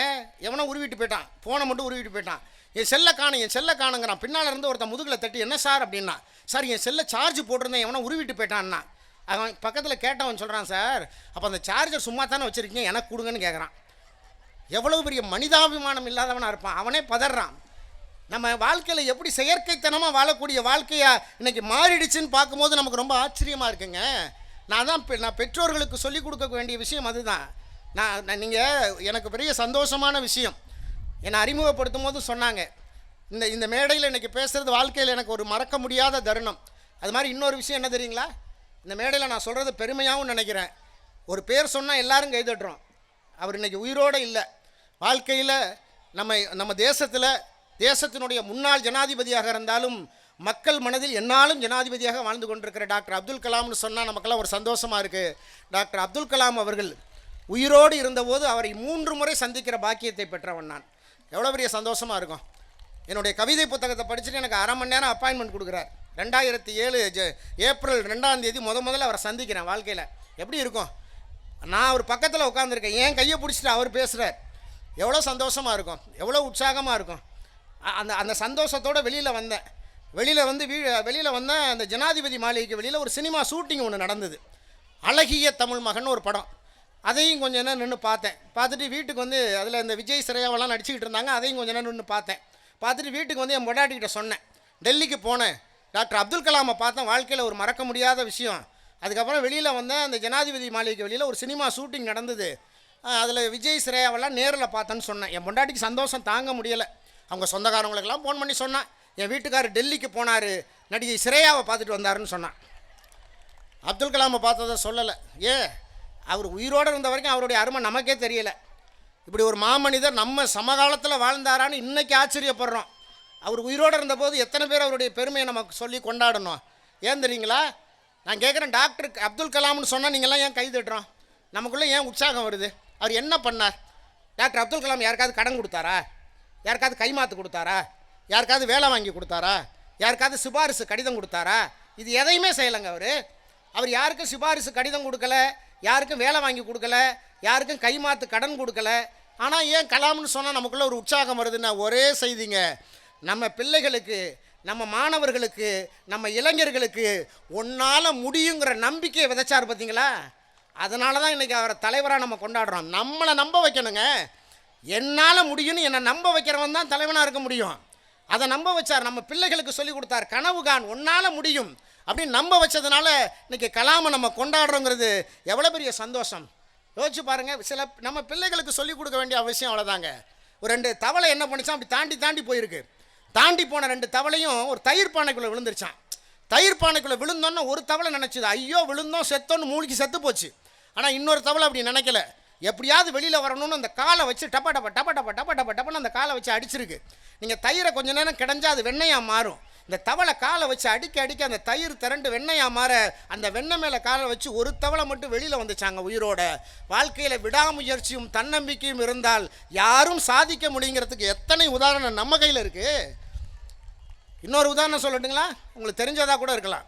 எவனோ உருவிட்டு போயிட்டான், ஃபோனை மட்டும் உருவிட்டு போயிட்டான். என் செல்லை காணுங்கிறான். பின்னால் இருந்து ஒருத்தன் முதுகில் தட்டி, என்ன சார் அப்படின்னா, சார் என் செல்லை சார்ஜ் போட்டிருந்தேன், எவனோ உருவிட்டு போயிட்டான்னா. அவன் பக்கத்தில் கேட்டவன் சொல்கிறான், சார் அப்போ அந்த சார்ஜர் சும்மா தானே வச்சுருக்கீங்க, எனக்கு கொடுங்கன்னு கேட்குறான். எவ்வளோ பெரிய மனிதாபிமானம் இல்லாதவனாக இருப்பான். அவனே பதறான். நம்ம வாழ்க்கையில் எப்படி செயற்கைத்தனமாக வாழக்கூடிய வாழ்க்கையாக இன்றைக்கி மாறிடுச்சுன்னு பார்க்கும்போது நமக்கு ரொம்ப ஆச்சரியமாக இருக்குங்க. நான் பெற்றோர்களுக்கு சொல்லிக் கொடுக்க வேண்டிய விஷயம் அதுதான். நீங்கள் எனக்கு பெரிய சந்தோஷமான விஷயம், என்னை அறிமுகப்படுத்தும் போது சொன்னாங்க, இந்த மேடையில் இன்றைக்கி பேசுகிறது வாழ்க்கையில் எனக்கு ஒரு மறக்க முடியாத தருணம். அது மாதிரி இன்னொரு விஷயம் என்ன தெரியுங்களா, இந்த மேடையில் நான் சொல்கிறது பெருமையாகவும் நினைக்கிறேன். ஒரு பேர் சொன்னால் எல்லாரும் கைதட்டுறோம். அவர் இன்றைக்கி உயிரோடு இல்லை. வாழ்க்கையில் நம்ம தேசத்தினுடைய முன்னாள் ஜனாதிபதியாக இருந்தாலும் மக்கள் மனதில் என்னாலும் ஜனாதிபதியாக வாழ்ந்து கொண்டிருக்கிற டாக்டர் அப்துல் கலாம்னு சொன்னால் நமக்கெல்லாம் ஒரு சந்தோஷமாக இருக்குது. டாக்டர் அப்துல் கலாம் அவர்கள் உயிரோடு இருந்தபோது அவரை 3 முறை சந்திக்கிற பாக்கியத்தை பெற்றவன் நான். எவ்வளோ பெரிய சந்தோஷமாக இருக்கும். என்னுடைய கவிதை புத்தகத்தை படிச்சுட்டு எனக்கு 1/2 மணி நேரம் அப்பாயின்மெண்ட் கொடுக்குறார். 2007 ஏப்ரல் 2ஆம் தேதி முதல்ல அவரை சந்திக்கிறேன் வாழ்க்கையில். எப்படி இருக்கும்? நான் அவர் பக்கத்தில் உட்காந்துருக்கேன், என் கையை பிடிச்சிட்டு அவர் பேசுகிறார். எவ்வளோ சந்தோஷமாக இருக்கும், எவ்வளோ உற்சாகமாக இருக்கும். அந்த சந்தோஷத்தோடு வெளியில் வந்தேன். வெளியில் வந்தேன். அந்த ஜனாதிபதி மாளிகைக்கு வெளியில் ஒரு சினிமா ஷூட்டிங் ஒன்று நடந்தது. அழகிய தமிழ் மகன் ஒரு படம். அதையும் கொஞ்சம் நேரம் நின்று பார்த்தேன். பார்த்துட்டு வீட்டுக்கு வந்து அதில் இந்த விஜய் சிறையாவெல்லாம் நடிச்சுக்கிட்டு இருந்தாங்க. அதையும் கொஞ்சம் நேரம் நின்று பார்த்தேன். பார்த்துட்டு வீட்டுக்கு வந்து என் பொண்டாட்டிக்கிட்ட சொன்னேன், டெல்லிக்கு போனேன், டாக்டர் அப்துல் கலாமை பார்த்தேன், வாழ்க்கையில் ஒரு மறக்க முடியாத விஷயம். அதுக்கப்புறம் வெளியில் வந்தேன். அந்த ஜனாதிபதி மாளிகைக்கு வெளியில் ஒரு சினிமா ஷூட்டிங் நடந்தது. அதில் விஜய் சிறையாவெல்லாம் நேரில் பார்த்தேன்னு சொன்னேன். என் பொண்டாட்டிக்கு சந்தோஷம் தாங்க முடியலை. அவங்க சொந்தக்காரங்களுக்கெல்லாம் ஃபோன் பண்ணி சொன்னான், என் வீட்டுக்காரர் டெல்லிக்கு போனார், நடிகை சிறையாவை பார்த்துட்டு வந்தாருன்னு சொன்னான். அப்துல் கலாமை பார்த்ததை சொல்லலை. அவர் உயிரோடு இருந்த வரைக்கும் அவருடைய அருமை நமக்கே தெரியலை. இப்படி ஒரு மாமனிதர் நம்ம சமகாலத்தில் வாழ்ந்தாரான்னு இன்றைக்கி ஆச்சரியப்படுறோம். அவர் உயிரோடு இருந்தபோது எத்தனை பேர் அவருடைய பெருமையை நமக்கு சொல்லி கொண்டாடணும். ஏன் தெரியுங்களா? நான் கேட்குறேன், டாக்டர் அப்துல் கலாம்னு சொன்னால் நீங்கள்லாம் ஏன் கை தட்டுறோம்? நமக்குள்ளே ஏன் உற்சாகம் வருது? அவர் என்ன பண்ணார்? டாக்டர் அப்துல் கலாம் யாருக்காவது கடன் கொடுத்தாரா? யாருக்காவது கைமாத்து கொடுத்தாரா? யாருக்காவது வேலை வாங்கி கொடுத்தாரா? யாருக்காவது சிபாரிசு கடிதம் கொடுத்தாரா? இது எதையுமே செய்யலைங்க. அவர் யாருக்கும் சிபாரிசு கடிதம் கொடுக்கல, யாருக்கும் வேலை வாங்கி கொடுக்கல, யாருக்கும் கைமாத்து கடன் கொடுக்கல. ஆனால் ஏன் கலாம்னு சொன்னால் நமக்குள்ளே ஒரு உற்சாகம் வருதுன்னா ஒரே செய்திங்க, நம்ம பிள்ளைகளுக்கு, நம்ம மாணவர்களுக்கு, நம்ம இளைஞர்களுக்கு உன்னால் முடியுங்கிற நம்பிக்கையை விதைச்சார் பார்த்தீங்களா? அதனால தான் இன்றைக்கி அவரை தலைவராக நம்ம கொண்டாடுறோம். நம்மளை நம்ப வைக்கணுங்க. என்னால் முடியும்னு என்னை நம்ப வைக்கிறவன் தான் தலைவனாக இருக்க முடியும். அதை நம்ப வச்சார். நம்ம பிள்ளைகளுக்கு சொல்லி கொடுத்தார், கனவு கான், உன்னால் முடியும் அப்படின்னு நம்ப வச்சதுனால இன்றைக்கி கலாமை நம்ம கொண்டாடுறோங்கிறது எவ்வளோ பெரிய சந்தோஷம். யோசிச்சு பாருங்கள். சில நம்ம பிள்ளைகளுக்கு சொல்லிக் கொடுக்க வேண்டிய அவசியம் அவ்வளோதாங்க. ஒரு 2 தவளை என்ன பண்ணிச்சான், அப்படி தாண்டி போயிருக்கு. தாண்டி போன 2 தவளையும் ஒரு தயிர் பானைக்குள்ளே விழுந்துருச்சான். தயிர் பானைக்குள்ளே விழுந்தோன்னு ஒரு தவளை நினச்சிது, ஐயோ விழுந்தோம் செத்தோன்னு மூழ்கி செத்து போச்சு. ஆனால் இன்னொரு தவளை அப்படி நினைக்கல, எப்படியாவது வெளியில் வரணும்னு அந்த காலை வச்சு டப்ப டப்பன்னு அந்த காலை வச்சு அடிச்சிருக்கு. நீங்கள் தயிரை கொஞ்சம் நேரம் கிடைஞ்சா அது வெண்ணையாக மாறும். இந்த தவளை காலை வச்சு அடிக்க அந்த தயிர் திரண்டு வெண்ணையாக மாற அந்த வெண்ணெய் மேலே காலை வச்சு ஒரு தவளை மட்டும் வெளியில் வந்துச்சாங்க உயிரோட. வாழ்க்கையில் விடாமுயற்சியும் தன்னம்பிக்கையும் இருந்தால் யாரும் சாதிக்க முடியுங்கிறதுக்கு எத்தனை உதாரணம் நம்ம கையில் இருக்குது. இன்னொரு உதாரணம் சொல்லட்டுங்களா? உங்களுக்கு தெரிஞ்சதாக கூட இருக்கலாம்.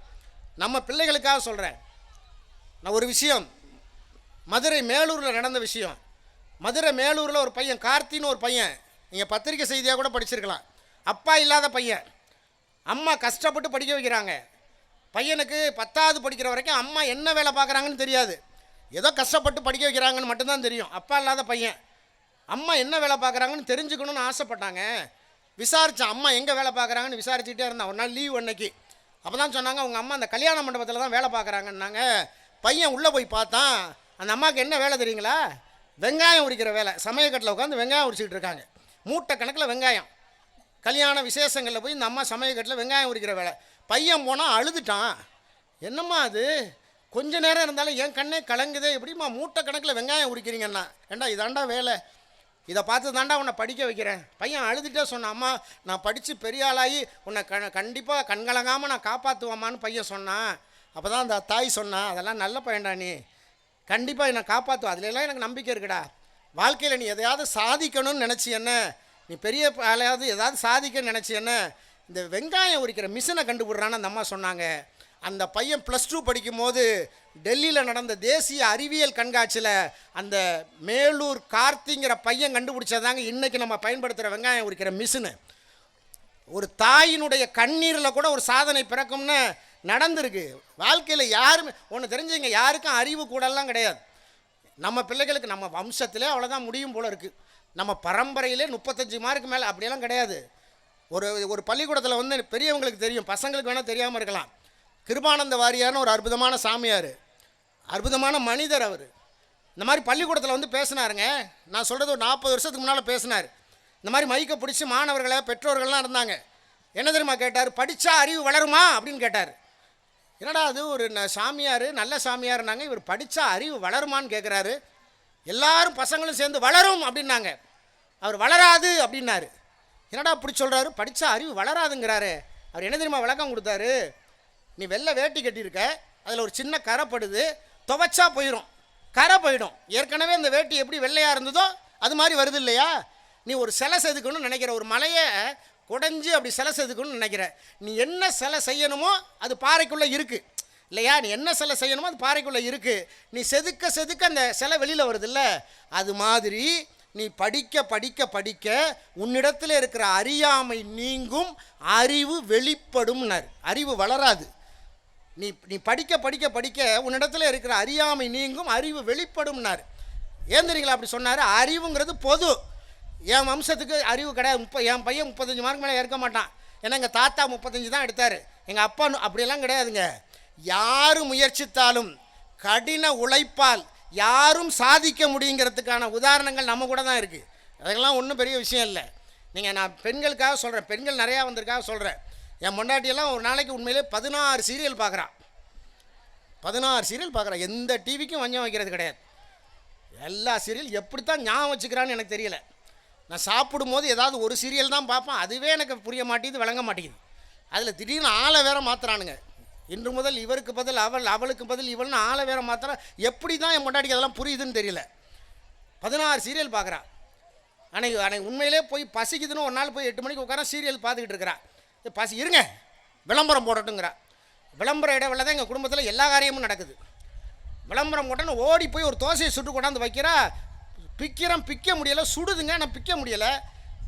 நம்ம பிள்ளைகளுக்காக சொல்கிறேன். நான் ஒரு விஷயம், மதுரை மேலூரில் நடந்த விஷயம். மதுரை மேலூரில் ஒரு பையன், கார்த்தின்னு ஒரு பையன், நீங்கள் பத்திரிக்கை செய்தியாக கூட படிச்சிருக்கலாம். அப்பா இல்லாத பையன், அம்மா கஷ்டப்பட்டு படிக்க வைக்கிறாங்க. பையனுக்கு 10வது படிக்கிற வரைக்கும் அம்மா என்ன வேலை பார்க்குறாங்கன்னு தெரியாது, ஏதோ கஷ்டப்பட்டு படிக்க வைக்கிறாங்கன்னு மட்டும்தான் தெரியும். அப்பா இல்லாத பையன், அம்மா என்ன வேலை பார்க்குறாங்கன்னு தெரிஞ்சுக்கணுன்னு ஆசைப்பட்டாங்க. விசாரித்தான், அம்மா எங்கே வேலை பார்க்குறாங்கன்னு விசாரிச்சுட்டே இருந்தான். ஒரு நாள் லீவ் அன்னைக்கு. அப்போ தான் சொன்னாங்க, அவங்க அம்மா அந்த கல்யாண மண்டபத்தில் தான் வேலை பார்க்குறாங்கன்னாங்க. பையன் உள்ளே போய் பார்த்தான். அந்த அம்மாவுக்கு என்ன வேலை தெரியுங்களா? வெங்காயம் உரிக்கிற வேலை. சமயக்கட்டில் உட்காந்து வெங்காயம் உரிச்சிக்கிட்டு இருக்காங்க. மூட்டை கணக்கில் வெங்காயம். கல்யாண விசேஷங்களில் போய் இந்த அம்மா சமயக்கட்டில் வெங்காயம் உரிக்கிற வேலை. பையன் போனால் அழுதுட்டான். என்னம்மா அது, கொஞ்ச நேரம் இருந்தாலும் என் கண்ணே கலங்குதே, எப்படிம்மா மூட்டை கணக்கில் வெங்காயம் உரிக்கிறீங்கன்னா? ஏண்டா இதாண்டா வேலை, இதை பார்த்து தாண்டா உன்னை படிக்க வைக்கிறேன். பையன் அழுதுகிட்டே சொன்னான், அம்மா நான் படித்து பெரிய ஆளாகி உன்னை கண்டிப்பாக கண்கலங்காமல் நான் காப்பாற்றுவாமான்னு பையன் சொன்னான். அப்போ தான் அந்த தாய் சொன்னான், அதெல்லாம் நல்ல பையன்டா, நீ கண்டிப்பாக என்னை காப்பாற்றுவா, அதுலெல்லாம் எனக்கு நம்பிக்கை இருக்குடா. வாழ்க்கையில் நீ எதையாவது சாதிக்கணும்னு நினச்சி என்ன, நீ பெரிய ஆளையாவது ஏதாவது சாதிக்கணும்னு நினச்சி என்ன, இந்த வெங்காயம் உரிக்கிற மிஷினை கண்டுபிடுறான்னு அந்த அம்மா சொன்னாங்க. அந்த பையன் +2 படிக்கும்போது டெல்லியில் நடந்த தேசிய அறிவியல் கண்காட்சியில் அந்த மேலூர் கார்த்திங்கிற பையன் கண்டுபிடிச்சதாங்க இன்றைக்கி நம்ம பயன்படுத்துகிற வெங்காயம் உரிக்கிற மிஷினு. ஒரு தாயினுடைய கண்ணீரில் கூட ஒரு சாதனை பிறக்கும்னு நடந்திருக்கு. வாழ்க்கையில் யாருமே ஒன்று தெரிஞ்சுங்க, யாருக்கும் அறிவு கூடலாம் கிடையாது. நம்ம பிள்ளைகளுக்கு நம்ம வம்சத்திலே அவ்வளோதான் முடியும் போல் இருக்குது. நம்ம பரம்பரையிலே 35 மார்க்கு மேலே அப்படியெல்லாம் கிடையாது. ஒரு பள்ளிக்கூடத்தில் வந்து பெரியவங்களுக்கு தெரியும், பசங்களுக்கு வேணால் தெரியாமல் இருக்கலாம். கிருபானந்த வாரியார்னு ஒரு அற்புதமான சாமியார், அற்புதமான மனிதர். அவர் இந்த மாதிரி பள்ளிக்கூடத்தில் வந்து பேசினாருங்க. நான் சொல்கிறது ஒரு 40 வருஷத்துக்கு முன்னால் பேசினார். இந்த மாதிரி மைக்கை பிடிச்சி மாணவர்களை பெற்றோர்கள்லாம் இருந்தாங்க. என்ன தெரியுமா கேட்டார்? படித்தா அறிவு வளருமா அப்படின்னு கேட்டார். என்னடா அது, ஒரு சாமியார், நல்ல சாமியார்னாங்க, இவர் படித்தா அறிவு வளருமான்னு கேட்குறாரு. எல்லாரும் பசங்களும் சேர்ந்து வளரும் அப்படின்னாங்க. அவர் வளராது அப்படின்னாரு. என்னடா அப்படி சொல்கிறாரு, படித்தா அறிவு வளராதுங்கிறாரு. அவர் என்ன தெரியுமா விளக்கம் கொடுத்தாரு? நீ வெள்ளை வேட்டி கட்டியிருக்க, அதில் ஒரு சின்ன கரை படுது, துவைச்சா போயிடும். கரை போயிடும். ஏற்கனவே இந்த வேட்டி எப்படி வெள்ளையாக இருந்ததோ அது மாதிரி வருது இல்லையா? நீ ஒரு சிலை செதுக்கணும்னு நினைக்கிற, ஒரு மலையை குடைஞ்சி அப்படி சிலை செதுக்கணும்னு நினைக்கிற, நீ என்ன சிலை செய்யணுமோ அது பாறைக்குள்ளே இருக்குது இல்லையா? நீ என்ன சிலை செய்யணுமோ அது பாறைக்குள்ளே இருக்குது. நீ செதுக்க செதுக்க அந்த சிலை வெளியில் வருது இல்லை? அது மாதிரி நீ படிக்க படிக்க படிக்க உன்னிடத்தில் இருக்கிற அறியாமை நீங்கும், அறிவு வெளிப்படும்னார். அறிவு வளராது. நீ படிக்க படிக்க படிக்க உன்னிடத்தில் இருக்கிற அறியாமை நீங்கும், அறிவு வெளிப்படும்னார். ஏன் தெரியுங்களா அப்படி சொன்னார்? அறிவுங்கிறது பொது. என் வம்சத்துக்கு அறிவு கிடையாது. என் பையன் 35 மார்க் மேலே இருக்க மாட்டான். ஏன்னா எங்கள் தாத்தா 35 தான் எடுத்தார். எங்கள் அப்பா அப்படியெல்லாம் கிடையாதுங்க. யார் முயற்சித்தாலும் கடின உழைப்பால் யாரும் சாதிக்க முடியுங்கிறதுக்கான உதாரணங்கள் நம்ம கூட தான் இருக்குது. அதெல்லாம் ஒன்றும் பெரிய விஷயம் இல்லை. நான் பெண்களுக்காக சொல்கிறேன், பெண்கள் நிறையா வந்திருக்காக சொல்கிறேன். என் பொண்டாட்டியெல்லாம் ஒரு நாளைக்கு உண்மையிலே 16 சீரியல் பார்க்குறான். 16 சீரியல் பார்க்குறான். எந்த டிவிக்கும் வஞ்சம் வைக்கிறது கிடையாது. எல்லா சீரியல் எப்படித்தான் ஞாபகம் வச்சுக்கிறான்னு எனக்கு தெரியல. நான் சாப்பிடும்போது ஏதாவது ஒரு சீரியல் தான் பார்ப்பேன். அதுவே எனக்கு புரிய மாட்டேங்குது, விளங்க மாட்டேங்குது. அதில் திடீர்னு ஆளை வேற மாற்றுறானுங்க. இன்று முதல் இவருக்கு பதில் அவள், அவளுக்கு பதில் இவள்னு ஆளை வேற மாத்திர. எப்படி தான் என் பொண்டாட்டிக்கு அதெல்லாம் புரியுதுன்னு தெரியல. 16 சீரியல் பார்க்குறான். அன்னைக்கு உண்மையிலே போய் பசிக்குதுன்னு ஒரு நாள் போய் 8 மணிக்கு உட்கார சீரியல் பார்த்துக்கிட்டு இருக்கிறான். பசி இருங்க விளம்பரம் போடட்டுங்கிறா. விளம்பரம் இடைவெளி தான் எங்கள் குடும்பத்தில் எல்லா காரியமும் நடக்குது. விளம்பரம் போட்டோன்னு ஓடி போய் ஒரு தோசையை சுட்டு கொண்டாந்து வைக்கிறா. பிக்க முடியலை, சுடுதுங்க, நான் பிக்க முடியலை.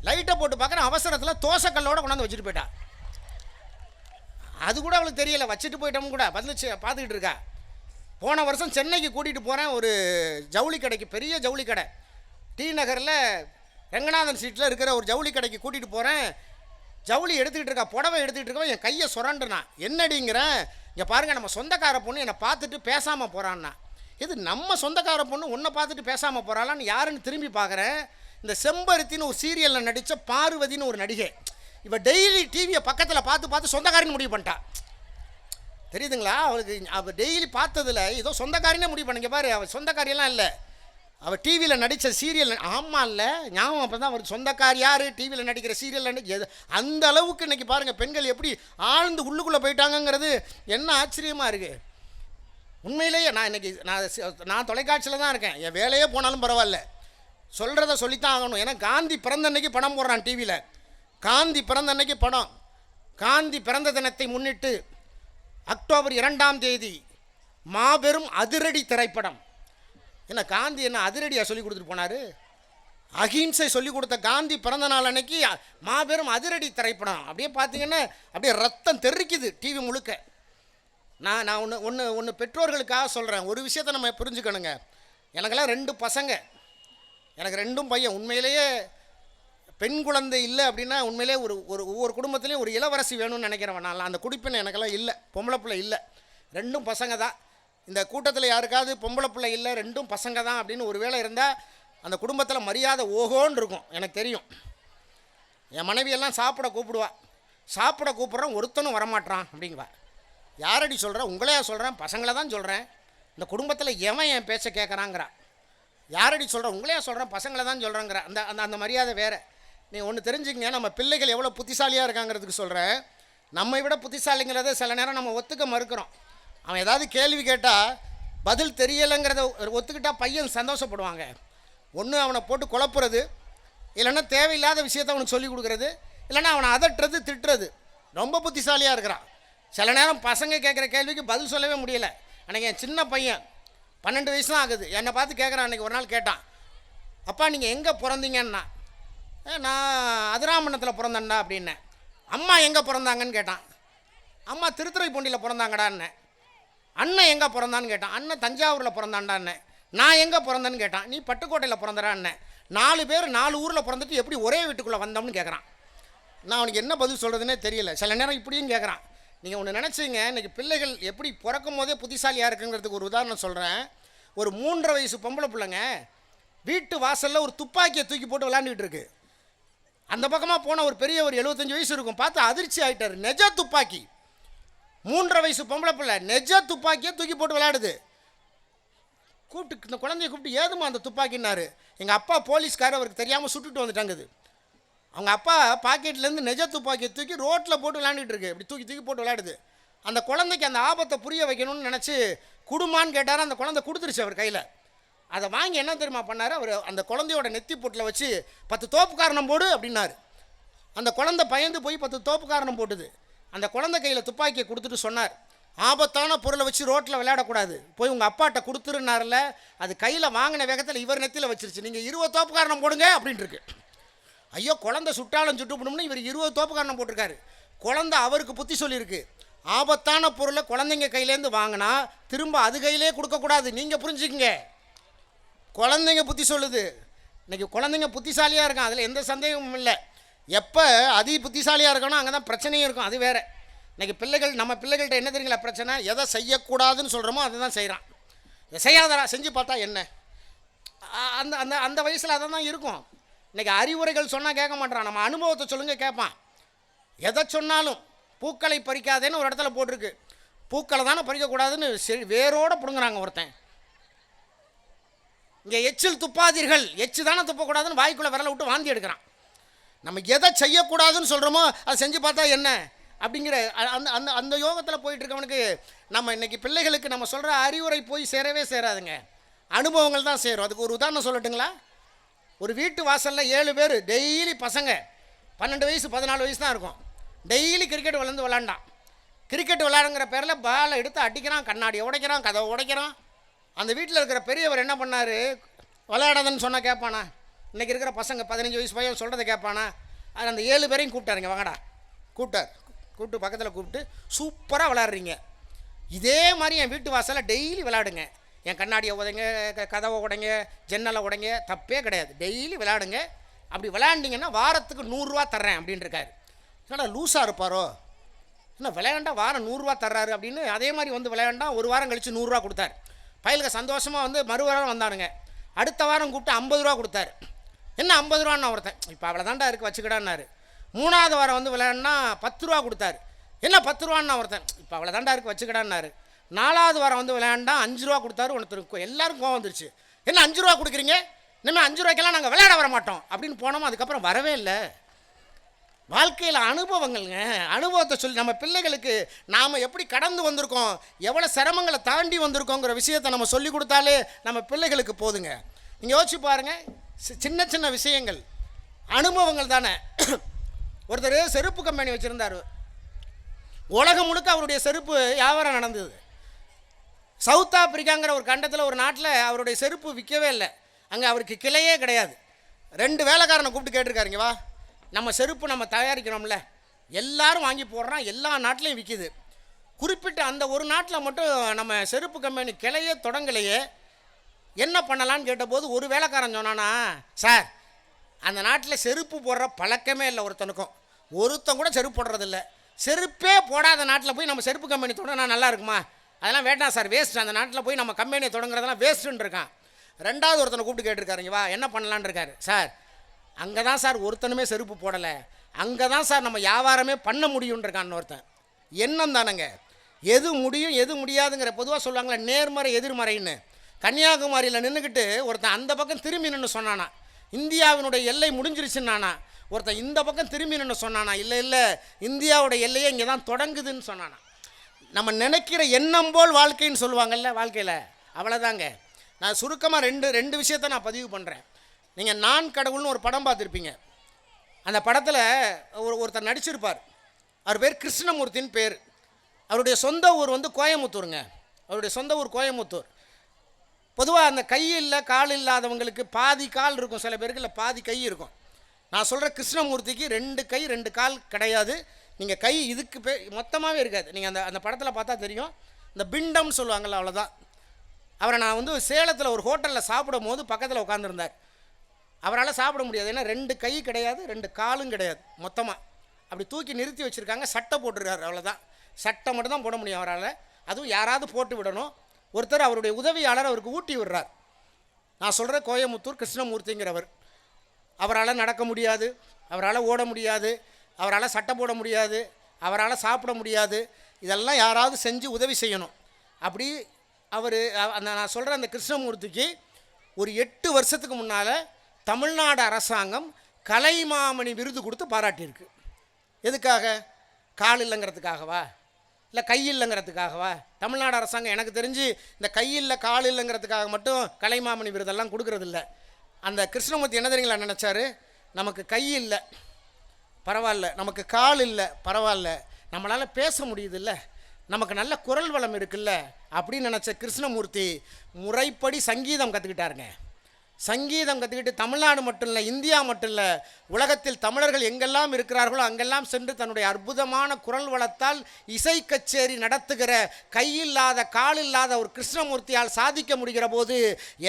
லைட்டை போட்டு பார்க்குறேன், அவசரத்தில் தோசை கல்லோடு கொண்டாந்து வச்சுட்டு போயிட்டா. அது கூட அவளுக்கு தெரியலை, வச்சுட்டு போயிட்டோம் கூட வந்துச்சு பார்த்துக்கிட்டு இருக்கா. போன வருஷம் சென்னைக்கு கூட்டிகிட்டு போகிறேன் ஒரு ஜவுளி கடைக்கு, பெரிய ஜவுளி கடை, டி நகரில் ரங்கநாதன் ஸ்ட்ரீட்டில் இருக்கிற ஒரு ஜவுளி கடைக்கு கூட்டிகிட்டு போகிறேன். ஜவுளி எடுத்துக்கிட்டு இருக்கா, புடவை எடுத்துக்கிட்டு இருக்கோம். என் கையை சுரண்டுனா. என்னடிங்கிறேன், இங்கே பாருங்கள் நம்ம சொந்தக்கார பொண்ணு என்னை பார்த்துட்டு பேசாமல் போகிறான்னா. இது நம்ம சொந்தக்கார பொண்ணு உன்னை பார்த்துட்டு பேசாமல் போகிறாளான்னு யாருன்னு திரும்பி பார்க்குறேன். இந்த செம்பருத்தின்னு ஒரு சீரியலில் நடித்த பார்வதின்னு ஒரு நடிகை. இவ டெய்லி டிவியை பக்கத்தில் பார்த்து பார்த்து சொந்தக்காரின்னு முடிவு பண்ணிட்டா. தெரியுதுங்களா? அவளுக்கு அவள் டெய்லி பார்த்ததில் ஏதோ சொந்தக்காரினே முடிவு பண்ணிங்க பாரு. அவள் சொந்தக்காரியெல்லாம் இல்லை, அவள் டிவியில் நடித்த சீரியல். ஆமாம் இல்லை ஞாபகம் அப்போ தான் அவருக்கு சொந்தக்காரி யார், டிவியில் நடிக்கிற சீரியல் எது. அந்த அளவுக்கு இன்றைக்கி பாருங்கள் பெண்கள் எப்படி ஆழ்ந்து உள்ளுக்குள்ளே போயிட்டாங்கங்கிறது என்ன ஆச்சரியமாக இருக்குது. உண்மையிலேயே நான் தொலைக்காட்சியில் தான் இருக்கேன். என் வேலையே போனாலும் பரவாயில்ல, சொல்கிறத சொல்லித்தான் ஆகணும். ஏன்னா காந்தி பிறந்த அன்னைக்கு படம் போடுறான் டிவியில். காந்தி பிறந்த அன்னைக்கு படம். காந்தி பிறந்த தினத்தை முன்னிட்டு அக்டோபர் 2ஆம் தேதி மாபெரும் அதிரடி திரைப்படம். என்ன காந்தி என்ன அதிரடியாக சொல்லி கொடுத்துட்டு போனார்? அகிம்சை சொல்லி கொடுத்த காந்தி பிறந்த நாள் அன்னைக்கு மாபெரும் அதிரடி திரைப்படம். அப்படியே பார்த்தீங்கன்னா அப்படியே ரத்தம் தெறிக்குது டிவி முழுக்க. நான் ஒன்று பெற்றோர்களுக்காக சொல்கிறேன். ஒரு விஷயத்தை நம்ம புரிஞ்சுக்கணுங்க. எனக்கெல்லாம் 2 பசங்க, எனக்கு 2 பையன். உண்மையிலேயே பெண் குழந்தை இல்லை அப்படின்னா உண்மையிலே ஒவ்வொரு குடும்பத்துலேயும் ஒரு இளவரசி வேணும்னு நினைக்கிறவன். நான் அந்த குடிப்பினை எனக்கெல்லாம் இல்லை, பொம்பளை பிள்ளை இல்லை, 2 பசங்க தான். இந்த கூட்டத்தில் யாருக்காவது பொம்பளை பிள்ளை இல்லை 2 பசங்க தான் அப்படின்னு ஒரு வேளை இருந்தால் அந்த குடும்பத்தில் மரியாதை ஓஹோன்னு இருக்கும். எனக்கு தெரியும். என் மனைவியெல்லாம் சாப்பிட கூப்பிடுவா. சாப்பிட கூப்பிட்றேன், ஒருத்தனும் வரமாட்டான் அப்படிங்குவா. யாரடி சொல்கிறேன்? உங்களையா சொல்கிறேன், பசங்களை தான் சொல்கிறேன். இந்த குடும்பத்தில் எவன் என் பேச்சை கேட்குறாங்கிறா. யாரடி சொல்கிறேன்? உங்களையா சொல்கிறேன், பசங்களை தான் சொல்கிறேங்கிற அந்த அந்த அந்த மரியாதை வேறு. நீ ஒன்று தெரிஞ்சுக்கங்க, நம்ம பிள்ளைகள் எவ்வளோ புத்திசாலியாக இருக்காங்கிறதுக்கு சொல்கிறேன். நம்மை விட புத்திசாலிங்கிறத சில நேரம் நம்ம ஒத்துக்க மறுக்கிறோம். அவன் ஏதாவது கேள்வி கேட்டால் பதில் தெரியலைங்கிறத ஒத்துக்கிட்டால் பையன் சந்தோஷப்படுவாங்க. ஒன்று அவனை போட்டு குழப்புறது, இல்லைன்னா தேவையில்லாத விஷயத்த அவனுக்கு சொல்லிக் கொடுக்குறது, இல்லைன்னா அவனை அதட்டுறது, திட்டுறது. ரொம்ப புத்திசாலியாக இருக்கிறான். சில நேரம் பசங்க கேட்குற கேள்விக்கு பதில் சொல்லவே முடியலை. அன்றைக்கி என் சின்ன பையன் 12 வயசு தான் ஆகுது, என்னை பார்த்து கேட்குறான். அன்றைக்கி ஒரு நாள் கேட்டான், அப்பா நீங்கள் எங்கே பிறந்தீங்கன்னா, நான் அதிராமணத்தில் பிறந்தேன்டா அப்படின்னேன். அம்மா எங்கே பிறந்தாங்கன்னு கேட்டான். அம்மா திருத்துறைப்பூண்டியில் பிறந்தாங்கடான்னு. அண்ணன் எங்கே பிறந்தான்னு கேட்டான். அண்ணன் தஞ்சாவூரில் பிறந்தாண்டான்னு. நான் எங்கே பிறந்தேன்னு கேட்டான். நீ பட்டுக்கோட்டையில் பிறந்தடான்னு. 4 பேர் 4 ஊரில் பிறந்துட்டு எப்படி ஒரே வீட்டுக்குள்ளே வந்தோம்னு கேட்குறான். நான் அவனுக்கு என்ன பதில் சொல்கிறதுனே தெரியல. சில நேரம் இப்படியும் கேட்குறான். நீங்கள் ஒன்று நினச்சிங்க, இன்றைக்கி பிள்ளைகள் எப்படி பிறக்கும் போதே புத்திசாலியாக இருக்குங்கிறதுக்கு ஒரு உதாரணம் சொல்கிறேன். ஒரு 3.5 வயசு பொம்பளை பிள்ளைங்க வீட்டு வாசலில் ஒரு துப்பாக்கியை தூக்கி போட்டு விளாண்டுக்கிட்டு இருக்கு. அந்த பக்கமாக போன ஒரு பெரிய ஒரு 75 வயசு இருக்கும், பார்த்து அதிர்ச்சி ஆகிட்டார். நெஜ துப்பாக்கி, 3.5 வயசு பொம்பளை பிள்ளை நெஜ துப்பாக்கியை தூக்கி போட்டு விளையாடுது. கூப்பிட்டு இந்த குழந்தைய கூப்பிட்டு ஏதுமா அந்த துப்பாக்கின்னாரு. எங்கள் அப்பா போலீஸ்காரர் அவருக்கு தெரியாமல் சுட்டுட்டு வந்துட்டாங்குது. அவங்க அப்பா பாக்கெட்லேருந்து நெஜ துப்பாக்கியை தூக்கி ரோட்டில் போட்டு விளையாண்டுட்டு இருக்கு. இப்படி தூக்கி தூக்கி போட்டு விளையாடுது. அந்த குழந்தைக்கு அந்த ஆபத்தை புரிய வைக்கணும்னு நினச்சி குடுமான்னு கேட்டார். அந்த குழந்தை கொடுத்துருச்சு அவர் கையில். அதை வாங்கி என்ன தெரியுமா பண்ணார், அவர் அந்த குழந்தையோட நெத்தி பொட்டில் வச்சு 10 தோப்பு காரணம் போடு அப்படின்னாரு. அந்த குழந்தை பயந்து போய் 10 தோப்பு காரணம் போட்டுது. அந்த குழந்தை கையில் துப்பாக்கியை கொடுத்துட்டு சொன்னார், ஆபத்தான பொருளை வச்சு ரோட்டில் விளையாடக்கூடாது, போய் உங்கள் அப்பாட்ட கொடுத்துருன்னார்ல. அது கையில் வாங்கின வேகத்தில் இவர் நெத்தியில் வச்சிருச்சு. நீங்கள் 20 தோப்பு காரணம் போடுங்க அப்படின்ட்டு இருக்கு. ஐயோ, குழந்தை சுட்டாலும் சுட்டு போடணும்னு இவர் 20 தோப்பு காரணம் போட்டிருக்காரு. குழந்தை அவருக்கு புத்தி சொல்லியிருக்கு, ஆபத்தான பொருளை குழந்தைங்க கையிலேருந்து வாங்கினா திரும்ப அது கையிலே கொடுக்கக்கூடாது. நீங்கள் புரிஞ்சுக்குங்க, குழந்தைங்க புத்தி சொல்லுது. இன்றைக்கி குழந்தைங்க புத்திசாலியாக இருக்கான், அதில் எந்த சந்தேகமும் இல்லை. எப்போ அதி புத்திசாலியாக இருக்கணும் அங்கே தான் பிரச்சனையும் இருக்கும், அது வேறு. இன்றைக்கி பிள்ளைகள், நம்ம பிள்ளைகள்கிட்ட என்ன தெரியுங்களா பிரச்சனை, எதை செய்யக்கூடாதுன்னு சொல்கிறோமோ அதை தான் செய்கிறான். செய்யாதரா, செஞ்சு பார்த்தா என்ன, அந்த அந்த அந்த வயசில் அதை தான் இருக்கும். இன்றைக்கி அறிவுரைகள் சொன்னால் கேட்க மாட்டான், நம்ம அனுபவத்தை சொல்லுங்க கேட்பான். எதை சொன்னாலும் பூக்களை பறிக்காதேன்னு ஒரு இடத்துல போட்டிருக்கு, பூக்களை தானே பறிக்கக்கூடாதுன்னு சரி வேரோடு பிடுங்குறாங்க ஒருத்தன். இங்கே எச்சில் துப்பாதீர்கள், எச்சு தானே துப்பக்கூடாதுன்னு வாய்க்குள்ளே விரலை விட்டு வாந்தி எடுக்கிறான். நம்ம எதை செய்யக்கூடாதுன்னு சொல்கிறோமோ அதை செஞ்சு பார்த்தா என்ன அப்படிங்கிற அந்த அந்த அந்த யோகத்தில் போயிட்டுருக்கவனுக்கு நம்ம இன்றைக்கி பிள்ளைகளுக்கு நம்ம சொல்கிற அறிவுரை போய் சேரவே சேராதுங்க, அனுபவங்கள் தான் சேரும். அதுக்கு ஒரு உதாரணம் சொல்லட்டுங்களா? ஒரு வீட்டு வாசலில் 7 பேர் டெய்லி பசங்க 12 வயசு 14 வயசு தான் இருக்கும், டெய்லி கிரிக்கெட் விளாண்டான். கிரிக்கெட் விளையாடுங்கிற பேரில் பாலை எடுத்து அடிக்கிறான், கண்ணாடியை உடைக்கிறான், கதவை உடைக்கிறான். அந்த வீட்டில் இருக்கிற பெரியவர் என்ன பண்ணார், விளையாடாதன்னு சொன்னால் கேட்பானா? இன்றைக்கி இருக்கிற பசங்க 15 வயசு பையன் சொல்கிறத கேட்பானா? அது அந்த 7 பேரையும் கூப்பிட்டாருங்க, வாங்கடா கூப்பிட்டு பக்கத்தில் கூப்பிட்டு, சூப்பராக விளையாடுறீங்க, இதே மாதிரி என் வீட்டு வாசலில் டெய்லி விளையாடுங்க, என் கண்ணாடியை உடைங்க, கதவை உடைங்க, ஜன்னலை உடைங்க, தப்பே கிடையாது, டெய்லி விளையாடுங்க, அப்படி விளையாண்டிங்கன்னா வாரத்துக்கு 100 ரூபா தர்றேன் அப்படின்னு இருக்காரு. ஏன்னா லூஸாக இருப்பாரோ, என்ன விளையாண்டா வாரம் 100 ரூபா தர்றாரு அப்படின்னு. அதே மாதிரி வந்து விளையாண்டா ஒரு வாரம் கழித்து 100 ரூபா கொடுத்தாரு. பயலுக்கு சந்தோஷமாக வந்து மறுவாரம் வந்தானுங்க. அடுத்த வாரம் கூப்பிட்டு 50 ரூபா கொடுத்தாரு. என்ன 50 ரூபான்னு ஒருத்தன், இப்போ அவ்வளோ தாண்டா இருக்குது வச்சுக்கிடான்னாரு. 3ஆவது வாரம் வந்து விளையாடினா 10 ரூபா கொடுத்தாரு. என்ன 10 ரூபான்னு ஒருத்தன், இப்போ அவ்வளோ தாண்டா இருக்குது வச்சுக்கிடான்னாரு. 4ஆவது வாரம் வந்து விளையாண்டா 5 ரூபா கொடுத்தாரு. ஒருத்தருக்கு எல்லாரும் கோவம் வந்துருச்சு, என்ன 5 ரூபா கொடுக்குறீங்க, இனிமேல் 5 ரூபாய்க்கெல்லாம் நாங்கள் விளையாட வர மாட்டோம் அப்படின்னு போனோம். அதுக்கப்புறம் வரவே இல்லை. வாழ்க்கையில் அனுபவங்கள்ங்க, அனுபவத்தை சொல்லி நம்ம பிள்ளைகளுக்கு நாம் எப்படி கடந்து வந்திருக்கோம், எவ்வளோ சிரமங்களை தாண்டி வந்திருக்கோங்கிற விஷயத்தை நம்ம சொல்லி கொடுத்தாலே நம்ம பிள்ளைகளுக்கு போதுங்க. நீங்கள் யோசிச்சு பாருங்கள், சின்ன சின்ன விஷயங்கள் அனுபவங்கள் தானே. ஒருத்தர் செருப்பு கம்பெனி வச்சுருந்தார், உலகம் முழுக்க அவருடைய செருப்பு வியாபாரம் நடந்தது. சவுத் ஆப்பிரிக்காங்கிற ஒரு கண்டத்தில் ஒரு நாட்டில் அவருடைய செருப்பு விற்கவே இல்லை, அங்கே அவருக்கு கிளையே கிடையாது. 2 வேலைக்காரனை கூப்பிட்டு கேட்டிருக்காருங்க, வா நம்ம செருப்பு நம்ம தயாரிக்கிறோம்ல, எல்லாரும் வாங்கி போடுறான், எல்லா நாட்டிலையும் விற்கிது, குறிப்பிட்ட அந்த ஒரு நாட்டில் மட்டும் நம்ம செருப்பு கம்பெனி கிளையே தொடங்கலையே, என்ன பண்ணலான்னு கேட்டபோது ஒரு வேலைக்காரன் சொன்னானா, சார் அந்த நாட்டில் செருப்பு போடுற பழக்கமே இல்லை ஒருத்தன் கூட செருப்பு போடுறதில்ல, செருப்பே போடாத நாட்டில் போய் நம்ம செருப்பு கம்பெனி தொடங்கினா நல்லா இருக்குமா, அதெல்லாம் வேண்டாம் சார், வேஸ்ட், அந்த நாட்டில் போய் நம்ம கம்பெனியை தொடங்குறதெல்லாம் வேஸ்ட்டுன்னு இருக்கான். 2வது ஒருத்தனை கூப்பிட்டு கேட்டிருக்காருங்க, வா என்ன பண்ணலான்னு இருக்காரு. சார் அங்கே தான் சார் ஒருத்தனுமே செருப்பு போடலை, அங்கே தான் சார் நம்ம வியாபாரமே பண்ண முடியும்ன்றிருக்கான்னு ஒருத்தன். எண்ணம் தானேங்க, எது முடியும் எது முடியாதுங்கிற பொதுவாக சொல்லுவாங்களே நேர்மறை எதிர்மறைன்னு. கன்னியாகுமரியில் நின்றுக்கிட்டு ஒருத்தன் அந்த பக்கம் திரும்பி நின்று சொன்னானா, இந்தியாவினுடைய எல்லை முடிஞ்சிருச்சுன்னானா. ஒருத்தன் இந்த பக்கம் திரும்பி நின்று சொன்னானா, இல்லை இந்தியாவோட எல்லையே இங்கே தான் தொடங்குதுன்னு சொன்னானா. நம்ம நினைக்கிற எண்ணம் போல் வாழ்க்கைன்னு சொல்லுவாங்கல்ல, வாழ்க்கையில் அவ்வளோதாங்க. நான் சுருக்கமாக ரெண்டு விஷயத்தை நான் பதிவு பண்ணுறேன். நீங்கள் நான் கடவுள்னு ஒரு படம் பார்த்துருப்பீங்க. அந்த படத்தில் ஒருத்தர் நடிச்சிருப்பார், அவர் பேர் கிருஷ்ணமூர்த்தின்னு பேர். அவருடைய சொந்த ஊர் வந்து கோயமுத்தூருங்க, அவருடைய சொந்த ஊர் கோயமுத்தூர். பொதுவாக அந்த கை இல்லை கால் இல்லாதவங்களுக்கு பாதி கால் இருக்கும், சில பேருக்கு இல்லை பாதி கை இருக்கும். நான் சொல்கிற கிருஷ்ணமூர்த்திக்கு 2 கை 2 கால் கிடையாது. நீங்கள் கை இதுக்கு மொத்தமாகவே இருக்காது. நீங்கள் அந்த படத்தில் பார்த்தா தெரியும், இந்த பிண்டம்னு சொல்லுவாங்கள்ல, அவ்வளோதான். அவரை நான் வந்து சேலத்தில் ஒரு ஹோட்டலில் சாப்பிடும் போது பக்கத்தில் உட்காந்துருந்தார். அவரால் சாப்பிட முடியாது, ஏன்னா 2 கை கிடையாது 2 காலும் கிடையாது, மொத்தமாக அப்படி தூக்கி நிறுத்தி வச்சுருக்காங்க. சட்டை போட்டிருக்காரு, அவ்வளோதான். சட்டை மட்டும் தான் போட முடியும் அவரால், அதுவும் யாராவது போட்டு விடணும். ஒருத்தர் அவருடைய உதவியாளர் அவருக்கு ஊட்டி விடுறார். நான் சொல்கிற கோயமுத்தூர் கிருஷ்ணமூர்த்திங்கிறவர். அவரால் நடக்க முடியாது, அவரால் ஓட முடியாது, அவரால் சட்டை போட முடியாது, அவரால் சாப்பிட முடியாது. இதெல்லாம் யாராவது செஞ்சு உதவி செய்யணும். அப்படி அவர் நான் சொல்கிற அந்த கிருஷ்ணமூர்த்திக்கு ஒரு 8 வருஷத்துக்கு முன்னால் தமிழ்நாடு அரசாங்கம் கலைமாமணி விருது கொடுத்து பாராட்டியிருக்கு. எதுக்காக? கால் இல்லைங்கிறதுக்காகவா? இல்லை கை இல்லைங்கிறதுக்காகவா? தமிழ்நாடு அரசாங்கம் எனக்கு தெரிஞ்சு இந்த கை இல்லை கால் இல்லைங்கிறதுக்காக மட்டும் கலைமாமணி விருதெல்லாம் கொடுக்கறதில்ல. அந்த கிருஷ்ணமூர்த்தி என்ன தெரியுங்களா நினச்சாரு? நமக்கு கை இல்லை பரவாயில்ல, நமக்கு கால் இல்லை பரவாயில்ல, நம்மளால் பேச முடியுதுல்ல, நமக்கு நல்ல குரல் வளம் இருக்குல்ல அப்படின்னு நினச்ச கிருஷ்ணமூர்த்தி முறைப்படி சங்கீதம் கற்றுக்கிட்டாருங்க. சங்கீதம் கற்றுக்கிட்டு தமிழ்நாடு மட்டும் இல்லை, இந்தியா மட்டும் இல்லை, உலகத்தில் தமிழர்கள் எங்கெல்லாம் இருக்கிறார்களோ அங்கெல்லாம் சென்று தன்னுடைய அற்புதமான குரல் வளத்தால் இசை கச்சேரி நடத்துகிற கையில்லாத காலில்லாத ஒரு கிருஷ்ணமூர்த்தியால் சாதிக்க முடிகிற போது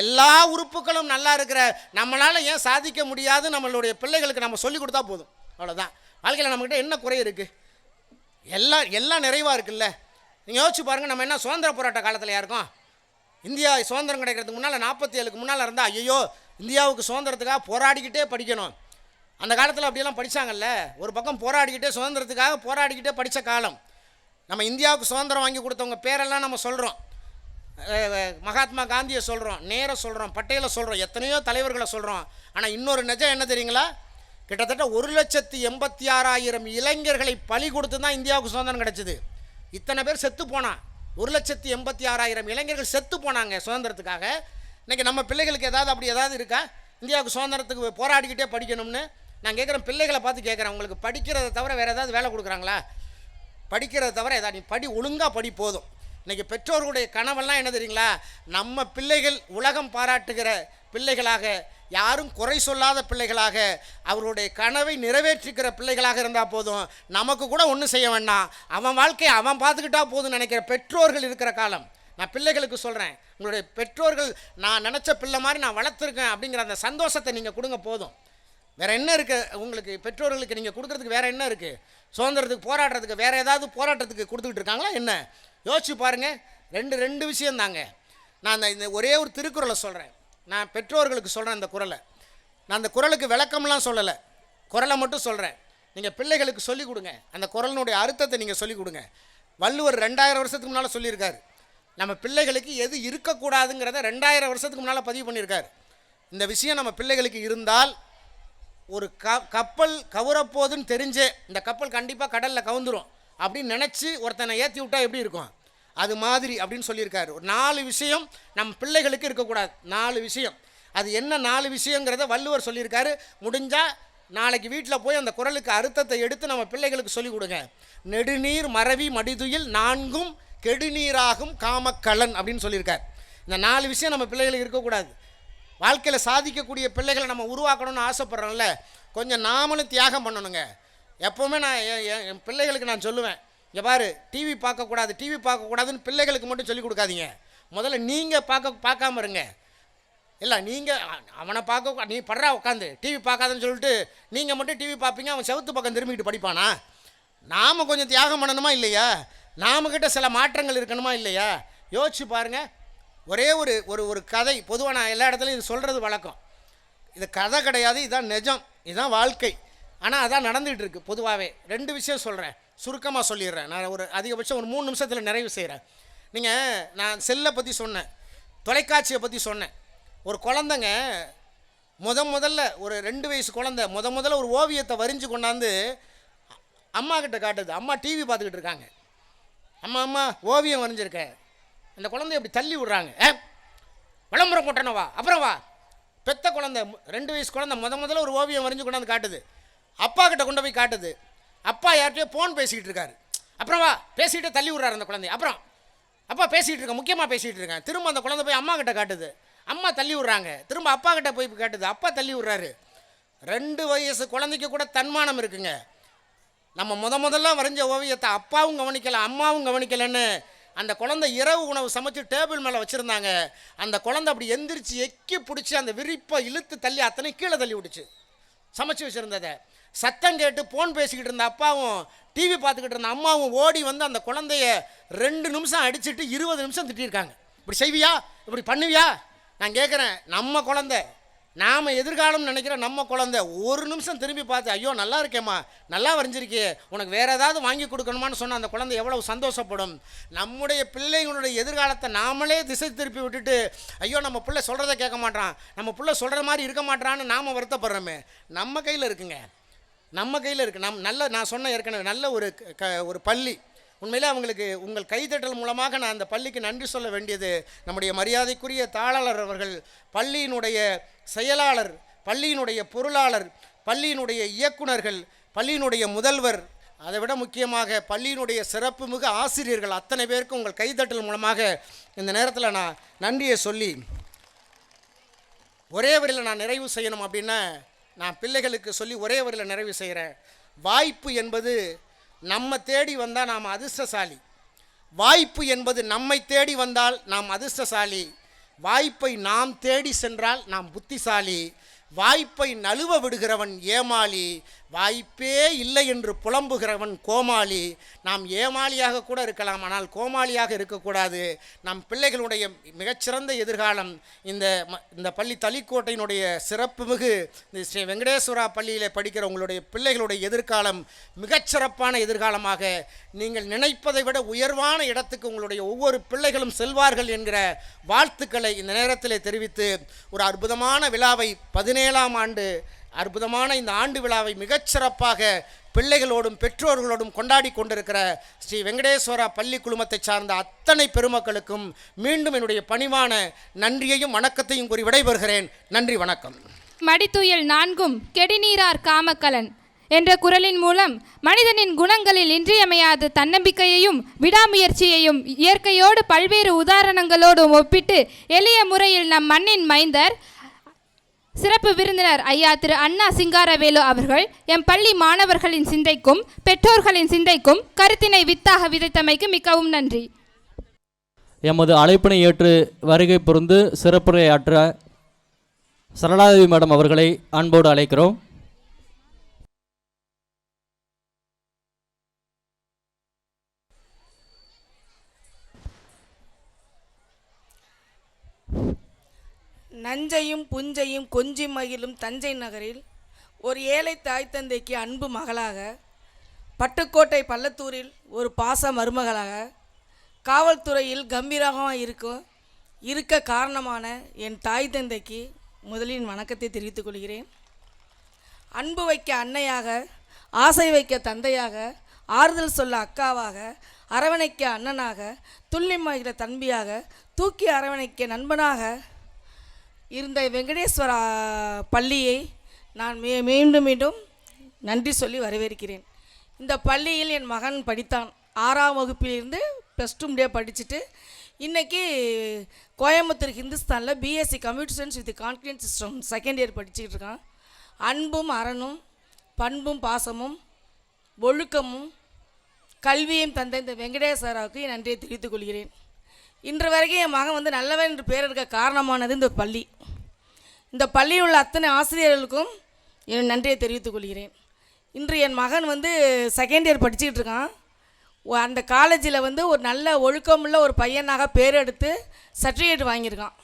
எல்லா உறுப்புகளும் நல்லா இருக்கிற நம்மளால் ஏன் சாதிக்க முடியாது? நம்மளுடைய பிள்ளைகளுக்கு நம்ம சொல்லிக் கொடுத்தா போதும், அவ்வளோதான். வாழ்க்கையில் நம்மக்கிட்ட என்ன குறை இருக்குது? எல்லாம் நிறைவாக இருக்குல்ல. நீங்கள் யோசிச்சு பாருங்கள், நம்ம என்ன சுதந்திர போராட்ட காலத்தில் இருக்கோம்? இந்தியா சுதந்திரம் கிடைக்கிறதுக்கு முன்னால் 47க்கு முன்னால் இருந்தால் ஐயோ இந்தியாவுக்கு சுதந்திரத்துக்காக போராடிக்கிட்டே படிக்கணும். அந்த காலத்தில் அப்படியெல்லாம் படித்தாங்கல்ல. ஒரு பக்கம் போராடிக்கிட்டே சுதந்திரத்துக்காக போராடிக்கிட்டே படித்த காலம். நம்ம இந்தியாவுக்கு சுதந்திரம் வாங்கி கொடுத்தவங்க பேரெல்லாம் நம்ம சொல்கிறோம். மகாத்மா காந்தியை சொல்கிறோம், நேரை சொல்கிறோம், பட்டேலை சொல்கிறோம், எத்தனையோ தலைவர்களை சொல்கிறோம். ஆனால் இன்னொரு நிஜம் என்ன தெரியுங்களா? கிட்டத்தட்ட 1,86,000 இளைஞர்களை பலி கொடுத்து தான் இந்தியாவுக்கு சுதந்திரம் கிடச்சிது. இத்தனை பேர் செத்து போனான். 1,86,000 இளைஞர்கள் செத்து போனாங்க சுதந்திரத்துக்காக. இன்றைக்கி நம்ம பிள்ளைகளுக்கு அப்படி ஏதாவது இருக்கா? இந்தியாவுக்கு சுதந்திரத்துக்கு போராடிக்கிட்டே படிக்கணும்னு நான் கேட்குறேன். பிள்ளைகளை பார்த்து கேட்குறேன், உங்களுக்கு படிக்கிறத தவிர வேறு ஏதாவது வேலை கொடுக்குறாங்களா? படிக்கிறத தவிர ஏதாவது நீ படி, ஒழுங்காக படி போதும். இன்றைக்கி பெற்றோர்களுடைய கனவெல்லாம் என்ன தெரியுங்களா? நம்ம பிள்ளைகள் உலகம் பாராட்டுகிற பிள்ளைகளாக, யாரும் குறை சொல்லாத பிள்ளைகளாக, அவருடைய கனவை நிறைவேற்றிக்கிற பிள்ளைகளாக இருந்தால் போதும். நமக்கு கூட ஒன்றும் செய்ய வேண்டாம், அவன் வாழ்க்கையை அவன் பார்த்துக்கிட்டா போதும்னு நினைக்கிற பெற்றோர்கள் இருக்கிற காலம். நான் பிள்ளைகளுக்கு சொல்கிறேன், உங்களுடைய பெற்றோர்கள் நான் நினச்ச பிள்ளை மாதிரி நான் வளர்த்துருக்கேன் அப்படிங்கிற அந்த சந்தோஷத்தை நீங்கள் கொடுங்க போதும். வேறு என்ன இருக்குது உங்களுக்கு? பெற்றோர்களுக்கு நீங்கள் கொடுக்குறதுக்கு வேறு என்ன இருக்குது? சுதந்திரத்துக்கு போராடுறதுக்கு வேறு ஏதாவது போராட்டத்துக்கு கொடுத்துக்கிட்டு இருக்காங்களா என்ன? யோசிச்சு பாருங்கள். ரெண்டு விஷயம் தாங்க. நான் இந்த ஒரே ஒரு திருக்குறளை சொல்கிறேன். நான் பெற்றோர்களுக்கு சொல்கிறேன் இந்த குறளை. நான் அந்த குறளுக்கு விளக்கம்லாம் சொல்லலை, குறளை மட்டும் சொல்கிறேன். நீங்கள் பிள்ளைகளுக்கு சொல்லிக் கொடுங்க, அந்த குறளினுடைய அர்த்தத்தை நீங்கள் சொல்லிக் கொடுங்க. வள்ளுவர் 2000 வருஷத்துக்கு முன்னால் சொல்லியிருக்காரு. நம்ம பிள்ளைகளுக்கு எது இருக்கக்கூடாதுங்கிறத 2000 வருஷத்துக்கு முன்னால் பதிவு பண்ணியிருக்காரு. இந்த விஷயம் நம்ம பிள்ளைகளுக்கு இருந்தால், ஒரு கப்பல் கவுரப்போகுதுன்னு தெரிஞ்சே இந்த கப்பல் கண்டிப்பாக கடலில் கவுந்துரும் அப்படின்னு நினச்சி ஒருத்தனை ஏற்றி விட்டால் எப்படி இருக்கும்? அது மாதிரி அப்படின்னு சொல்லியிருக்காரு. ஒரு 4 விஷயம் நம்ம பிள்ளைகளுக்கு இருக்கக்கூடாது. 4 விஷயம். அது என்ன 4 விஷயங்கிறத வள்ளுவர் சொல்லியிருக்காரு. முடிஞ்சால் நாளைக்கு வீட்டில் போய் அந்த குறளுக்கு அர்த்தத்தை எடுத்து நம்ம பிள்ளைகளுக்கு சொல்லிக் கொடுங்க. நெடுநீர் மறவி மடிதுயில் 4ம் கெடுநீராகும் காமக்கலன் அப்படின்னு சொல்லியிருக்காரு. இந்த 4 விஷயம் நம்ம பிள்ளைகளுக்கு இருக்கக்கூடாது. வாழ்க்கையில் சாதிக்கக்கூடிய பிள்ளைகளை நம்ம உருவாக்கணும்னு ஆசைப்பட்றோம்ல, கொஞ்சம் நாமளும் தியாகம் பண்ணணுங்க. எப்போவுமே நான் என் பிள்ளைகளுக்கு நான் சொல்லுவேன், இங்கே பாரு, டிவி பார்க்கக்கூடாதுன்னு பிள்ளைகளுக்கு மட்டும் சொல்லிக் கொடுக்காதீங்க. முதல்ல நீங்கள் பார்க்காம இருங்க. இல்லை நீங்கள் அவனை பார்க்க, நீ படுறா உட்காந்து டிவி பார்க்காதுன்னு சொல்லிட்டு நீங்கள் மட்டும் டிவி பார்ப்பீங்க, அவன் செவுத்து பக்கம் திரும்பிக்கிட்டு படிப்பானா? நாம் கொஞ்சம் தியாகம் பண்ணணுமா இல்லையா? நாமக்கிட்ட சில மாற்றங்கள் இருக்கணுமா இல்லையா? யோசிச்சு பாருங்கள். ஒரே ஒரு கதை, பொதுவாக நான் எல்லா இடத்துலையும் இது சொல்கிறது வழக்கம். இது கதை கிடையாது, இதுதான் நிஜம், இதுதான் வாழ்க்கை. ஆனால் அதான் நடந்துகிட்டு இருக்குது பொதுவாகவே. 2 விஷயம் சொல்கிறேன், சுருக்கமாக சொல்லிடுறேன். நான் ஒரு அதிகபட்சம் ஒரு 3 நிமிஷத்தில் நிறைவு செய்கிறேன். நான் செல்லை பற்றி சொன்னேன், தொலைக்காட்சியை பற்றி சொன்னேன். ஒரு குழந்தைங்க முதல்ல ஒரு 2 வயசு குழந்தை முதல்ல ஒரு ஓவியத்தை வரைஞ்சி கொண்டாந்து அம்மா கிட்ட காட்டுது. அம்மா டிவி பார்த்துக்கிட்டு இருக்காங்க. அம்மா ஓவியம் வரைஞ்சிருக்கேன். அந்த குழந்தைய அப்படி தள்ளி விட்றாங்க. விளம்பரம் போட்டனவா, அப்புறம் வா. பெத்த குழந்தை 2 வயசு குழந்தை முதல்ல ஒரு ஓவியம் வரைஞ்சி கொண்டாந்து காட்டுது. அப்பா கிட்ட கொண்டு போய் காட்டுது. அப்பா யார்கிட்டயோ ஃபோன் பேசிக்கிட்டு இருக்காரு. அப்புறம் வா, பேசிக்கிட்டே தள்ளி விட்றாரு அந்த குழந்தைய. அப்புறம் அப்பா பேசிகிட்டு இருக்கேன், முக்கியமாக பேசிகிட்டு இருக்கேன். திரும்ப அந்த குழந்தை போய் அம்மா கிட்ட காட்டுது. அம்மா தள்ளி விட்றாங்க. திரும்ப அப்பா கிட்ட போய் காட்டுது. அப்பா தள்ளி விட்றாரு. 2 வயசு குழந்தைக்கு கூட தன்மானம் இருக்குங்க. நம்ம முதல்ல வரைஞ்ச ஓவியத்தை அப்பாவும் கவனிக்கலை, அம்மாவும் கவனிக்கலைன்னு அந்த குழந்தை இரவு உணவு சமைச்சு டேபிள் மேலே வச்சுருந்தாங்க. அந்த குழந்தை அப்படி எந்திரிச்சு எக்கி பிடிச்சி அந்த விரிப்பை இழுத்து தள்ளி அத்தனை கீழே தள்ளி விடுச்சு. சமைச்சு வச்சுருந்ததை சத்தம் கேட்டு ஃபோன் பேசிக்கிட்டு இருந்த அப்பாவும் டிவி பார்த்துக்கிட்டு இருந்த அம்மாவும் ஓடி வந்து அந்த குழந்தைய 2 நிமிஷம் அடிச்சுட்டு 20 நிமிஷம் திட்டிருக்காங்க. இப்படி செய்வியா, இப்படி பண்ணுவியா? நான் கேட்குறேன், நம்ம குழந்தை, நாம் எதிர்காலம் நினைக்கிற நம்ம குழந்தை 1 நிமிஷம் திரும்பி பார்த்து, ஐயோ நல்லா இருக்கேம்மா, நல்லா வரைஞ்சிருக்கே, உனக்கு வேறு ஏதாவது வாங்கி கொடுக்கணுமான்னு சொன்ன அந்த குழந்தை எவ்வளவு சந்தோஷப்படும். நம்முடைய பிள்ளைகளுடைய எதிர்காலத்தை நாமளே திசை திருப்பி விட்டுட்டு, ஐயோ நம்ம பிள்ளை சொல்கிறத கேட்க மாட்டான், நம்ம பிள்ளை சொல்கிற மாதிரி இருக்க மாட்டான்னு நாம் வருத்தப்படுறோமே. நம்ம கையில் இருக்குங்க, நம்ம கையில் இருக்குது. நான் சொன்ன ஏற்கனவே நல்ல ஒரு பள்ளி, உண்மையிலே அவங்களுக்கு உங்கள் கைதட்டல் மூலமாக நான் அந்த பள்ளிக்கு நன்றி சொல்ல வேண்டியது நம்முடைய மரியாதைக்குரிய தாளாளர் அவர்கள், பள்ளியினுடைய செயலாளர், பள்ளியினுடைய பொருளாளர், பள்ளியினுடைய இயக்குனர்கள், பள்ளியினுடைய முதல்வர், அதை விட முக்கியமாக பள்ளியினுடைய சிறப்பு மிகு ஆசிரியர்கள் அத்தனை பேருக்கும் உங்கள் கைதட்டல் மூலமாக இந்த நேரத்தில் நான் நன்றியை சொல்லி ஒரே வரியில் நான் நிறைவு செய்யணும் அப்படின்னா நான் பிள்ளைகளுக்கு சொல்லி ஒரே வரியில் நிறைவு செய்கிறேன். வாய்ப்பு என்பது நம்ம தேடி வந்தால் நாம் அதிர்ஷ்டசாலி. வாய்ப்பு என்பது நம்மை தேடி வந்தால் நாம் அதிர்ஷ்டசாலி. வாய்ப்பை நாம் தேடி சென்றால் நாம் புத்திசாலி. வாய்ப்பை நழுவ விடுகிறவன் ஏமாளி. வாய்ப்பே இல்லை என்று புலம்புகிறவன் கோமாளி. நாம் ஏமாளியாக கூட இருக்கலாம், ஆனால் கோமாளியாக இருக்கக்கூடாது. நம் பிள்ளைகளுடைய மிகச்சிறந்த எதிர்காலம் இந்த பள்ளி தளிக்கோட்டையினுடைய சிறப்புமிகு இந்த ஸ்ரீ வெங்கடேஸ்வரா பள்ளியில் படிக்கிற உங்களுடைய பிள்ளைகளுடைய எதிர்காலம் மிகச்சிறப்பான எதிர்காலமாக, நீங்கள் நினைப்பதை விட உயர்வான இடத்துக்கு உங்களுடைய ஒவ்வொரு பிள்ளைகளும் செல்வார்கள் என்கிற வாழ்த்துக்களை இந்த நேரத்தில் தெரிவித்து ஒரு அற்புதமான விழாவை 17ஆம் ஆண்டு அற்புதமான இந்த ஆண்டு விழாவை மிகச்சிறப்பாக பிள்ளைகளோடும் பெற்றோர்களோடும் கொண்டாடி கொண்டிருக்கிற ஸ்ரீ வெங்கடேஸ்வரா பள்ளி குழுமத்தை சார்ந்த அத்தனை பெருமக்களுக்கும் மீண்டும் என்னுடைய பணிவான நன்றியையும் வணக்கத்தையும் கூறி விடைபெறுகிறேன். நன்றி, வணக்கம். மடித்துயில் 4ம் கெடிநீரார் காமக்கலன் என்ற குறளின் மூலம் மனிதனின் குணங்களில் இன்றியமையாத தன்னம்பிக்கையையும் விடாமுயற்சியையும் இயற்கையோடு பல்வேறு உதாரணங்களோடும் ஒப்பிட்டு எளிய முறையில் நம் மண்ணின் மைந்தர் சிறப்பு விருந்தினர் ஐயா திரு அண்ணா சிங்காரவேலு அவர்கள் எம் பள்ளி மாணவர்களின் சிந்தைக்கும் பெற்றோர்களின் சிந்தைக்கும் கருத்தினை வித்தாக விதைத்தமைக்கு மிகவும் நன்றி. எமது அழைப்பினை ஏற்று வருகை புரிந்து சிறப்புரையாற்ற சரளாதேவி மேடம் அவர்களை அன்போடு அழைக்கிறோம். நஞ்சையும் புஞ்சையும் கொஞ்சி மகிழும் தஞ்சை நகரில் ஒரு ஏழை தாய் தந்தைக்கு அன்பு மகளாக, பட்டுக்கோட்டை பள்ளத்தூரில் ஒரு பாச மருமகளாக, காவல்துறையில் கம்பீரமாக இருக்க காரணமான என் தாய் தந்தைக்கு முதலின் வணக்கத்தை தெரிவித்துக் கொள்கிறேன். அன்பு வைக்க அன்னையாக, ஆசை வைக்க தந்தையாக, ஆறுதல் சொல்ல அக்காவாக, அரவணைக்க அண்ணனாக, துள்ளி மகிழ தம்பியாக, தூக்கி அரவணைக்க நண்பனாக இருந்த வெங்கடேஸ்வரா பள்ளியை நான் மீண்டும் மீண்டும் நன்றி சொல்லி வரவேற்கிறேன். இந்த பள்ளியில் என் மகன் படித்தான். 6ஆம் வகுப்பிலிருந்து +2 முடிய படிச்சுட்டு இன்றைக்கி கோயம்புத்தூர் ஹிந்துஸ்தானில் BSc computer science with confidence system 2nd year படிச்சுக்கிட்டு இருக்கான். அன்பும் அறனும் பண்பும் பாசமும் ஒழுக்கமும் கல்வியும் தந்த இந்த வெங்கடேஸ்வராவுக்கு என் நன்றியை தெரிவித்துக் கொள்கிறேன். இன்று வரைக்கும் என் மகன் நல்லவன் என்று பேர் எடுக்க காரணமானது இந்த பள்ளி. இந்த பள்ளியில் உள்ள அத்தனை ஆசிரியர்களுக்கும் என் நன்றியை தெரிவித்துக் கொள்கிறேன். இன்று என் மகன் 2nd இயர் படிச்சுக்கிட்டு இருக்கான். அந்த காலேஜில் ஒரு நல்ல ஒழுக்கமுள்ள ஒரு பையனாக பேர் எடுத்து சர்டிஃபிகேட் வாங்கியிருக்கான்.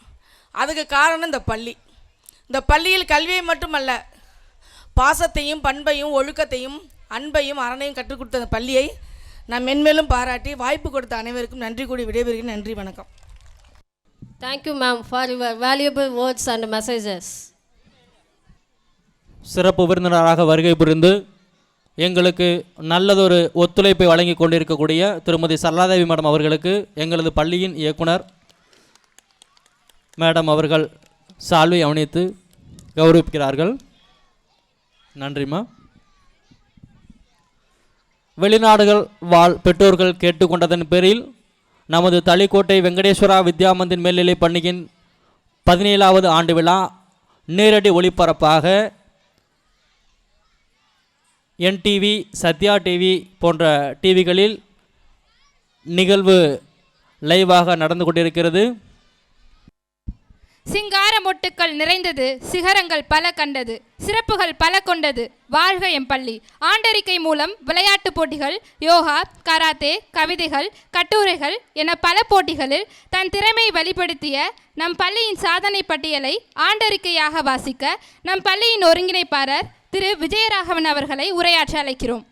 அதுக்கு காரணம் இந்த பள்ளி. இந்த பள்ளியில் கல்வியை மட்டுமல்ல, பாசத்தையும் பண்பையும் ஒழுக்கத்தையும் அன்பையும் அறனையும் கற்றுக் கொடுத்த அந்த பள்ளியை நான் மென்மேலும் பாராட்டி வாய்ப்பு கொடுத்த அனைவருக்கும் நன்றி கூடி விடைபெறுகிறேன். நன்றி, வணக்கம். Thank you, ma'am, for your valuable words and messages. சிறப்பு விருந்தினராக வருகை புரிந்து எங்களுக்கு நல்லதொரு ஒத்துழைப்பை வழங்கி கொண்டிருக்கக்கூடிய திருமதி சரளாதேவி மேடம் அவர்களுக்கு எங்களது பள்ளியின் இயக்குனர் மேடம் அவர்கள் சால்வை அணிவித்து கௌரவிக்கிறார்கள். நன்றிம்மா. வெளிநாடுகள் வாழ் பெற்றோர்கள் கேட்டுக்கொண்டதன் பேரில் நமது தளிக்கோட்டை வெங்கடேஸ்வரா வித்யா மந்திர் மேல்நிலைப் பள்ளியின் 17வது ஆண்டு விழா நேரடி ஒளிபரப்பாக NTV, சத்யா டிவி போன்ற டிவிகளில் நிகழ்வு லைவாக நடந்து கொண்டிருக்கிறது. சிங்கார மொட்டுக்கள் நிறைந்தது, சிகரங்கள் பல கண்டது, சிறப்புகள் பல கொண்டது, வாழ்க எம் பள்ளி. ஆண்டறிக்கை மூலம் விளையாட்டுப் போட்டிகள், யோகா, கராத்தே, கவிதைகள், கட்டுரைகள் என பல போட்டிகளில் தன் திறமையை வெளிப்படுத்திய நம் பள்ளியின் சாதனை பட்டியலை ஆண்டறிக்கையாக வாசிக்க நம் பள்ளியின் ஒருங்கிணைப்பாளர் திரு விஜயராகவன் அவர்களை உரையாற்ற அழைக்கிறோம்.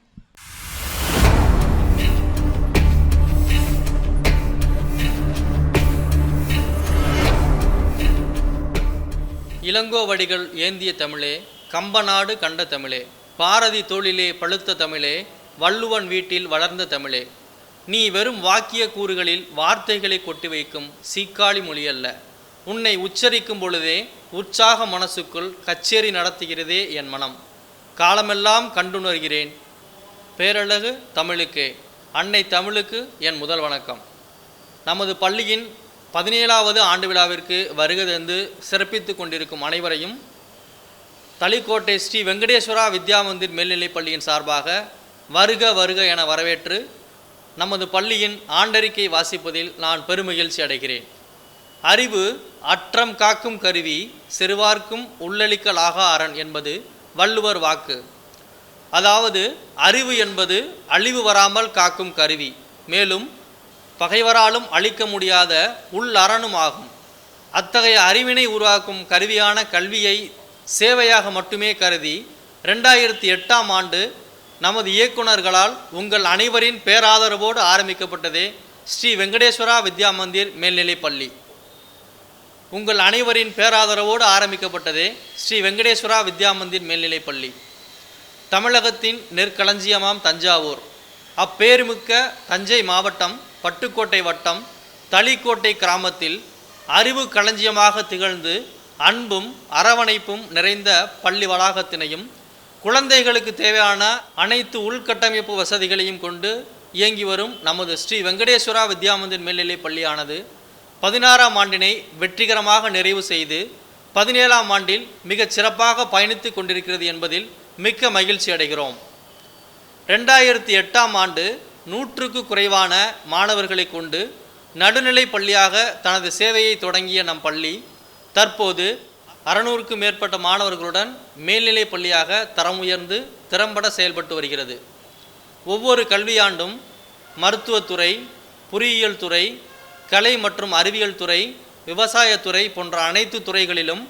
இளங்கோவடிகள் ஏந்திய தமிழே, கம்பநாடு கண்ட தமிழே, பாரதி தோளிலே பழுத்த தமிழே, வள்ளுவன் வீட்டில் வளர்ந்த தமிழே, நீ வெறும் வாக்கிய கூறுகளில் வார்த்தைகளை கொட்டி வைக்கும் சீக்காளி மொழி அல்ல. உன்னை உச்சரிக்கும் பொழுதே உற்சாக மனசுக்குள் கச்சேரி நடத்துகிறதே என் மனம். காலமெல்லாம் கண்டுணர்கிறேன் பேரழகு தமிழுக்கே. அன்னை தமிழுக்கு என் முதல் வணக்கம். நமது பள்ளியின் 17வது ஆண்டு விழாவிற்கு வருகை தந்து சிறப்பித்து கொண்டிருக்கும் அனைவரையும் தளிக்கோட்டை ஸ்ரீ வெங்கடேஸ்வரா வித்யாமந்திர் மேல்நிலைப் பள்ளியின் சார்பாக வருக வருக என வரவேற்று நமது பள்ளியின் ஆண்டறிக்கை வாசிப்பதில் நான் பெருமகிழ்ச்சி அடைகிறேன். அறிவு அற்றம் காக்கும் கருவி, சிறுவார்க்கும் உள்ளளிக்கலாகா அரண் என்பது வள்ளுவர் வாக்கு. அதாவது அறிவு என்பது அழிவு வராமல் காக்கும் கருவி, மேலும் பகைவராலும் அழிக்க முடியாத உள்ளரணும் ஆகும். அத்தகைய அறிவினை உருவாக்கும் கருவியான கல்வியை சேவையாக மட்டுமே கருதி 2008ஆம் ஆண்டு நமது இயக்குநர்களால் உங்கள் அனைவரின் பேராதரவோடு ஆரம்பிக்கப்பட்டதே ஸ்ரீ வெங்கடேஸ்வரா வித்யாமந்திர் மேல்நிலைப் பள்ளி. உங்கள் அனைவரின் பேராதரவோடு ஆரம்பிக்கப்பட்டதே ஸ்ரீ வெங்கடேஸ்வரா வித்யாமந்திர் மேல்நிலைப் பள்ளி. தமிழகத்தின் நெற்களஞ்சியமாம் தஞ்சாவூர், அப்பேருமிக்க தஞ்சை மாவட்டம் பட்டுக்கோட்டை வட்டம் தளிக்கோட்டை கிராமத்தில் அறிவு களஞ்சியமாக திகழ்ந்து அன்பும் அரவணைப்பும் நிறைந்த பள்ளி வளாகத்தினையும் குழந்தைகளுக்கு தேவையான அனைத்து உள்கட்டமைப்பு வசதிகளையும் கொண்டு இயங்கி வரும் நமது ஸ்ரீ வெங்கடேஸ்வரா வித்யாமந்திர் மேல்நிலைப் பள்ளியானது 16ஆம் ஆண்டினை வெற்றிகரமாக நிறைவு செய்து 17ஆம் ஆண்டில் மிகச் சிறப்பாக பயணித்து கொண்டிருக்கிறது என்பதில் மிக்க மகிழ்ச்சி அடைகிறோம். 2008ஆம் ஆண்டு 100க்கு குறைவான மாணவர்களை கொண்டு நடுநிலை பள்ளியாக தனது சேவையை தொடங்கிய நம் பள்ளி தற்போது 600க்கும் மேற்பட்ட மாணவர்களுடன் மேல்நிலை பள்ளியாக தரம் உயர்ந்து திறம்பட செயல்பட்டு வருகிறது. ஒவ்வொரு கல்வியாண்டும் மருத்துவத்துறை, பொறியியல் துறை, கலை மற்றும் அறிவியல் துறை, விவசாயத்துறை போன்ற அனைத்து துறைகளிலும்